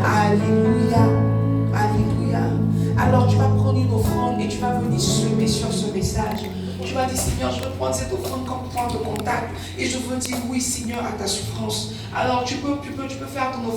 Alléluia. Alléluia. Alors tu vas prendre une offrande et tu vas venir semer sur ce message. Tu vas dire, Seigneur, je veux prendre cette offrande comme point de contact et je veux dire oui, Seigneur, à ta souffrance. Alors tu peux faire ton offrande.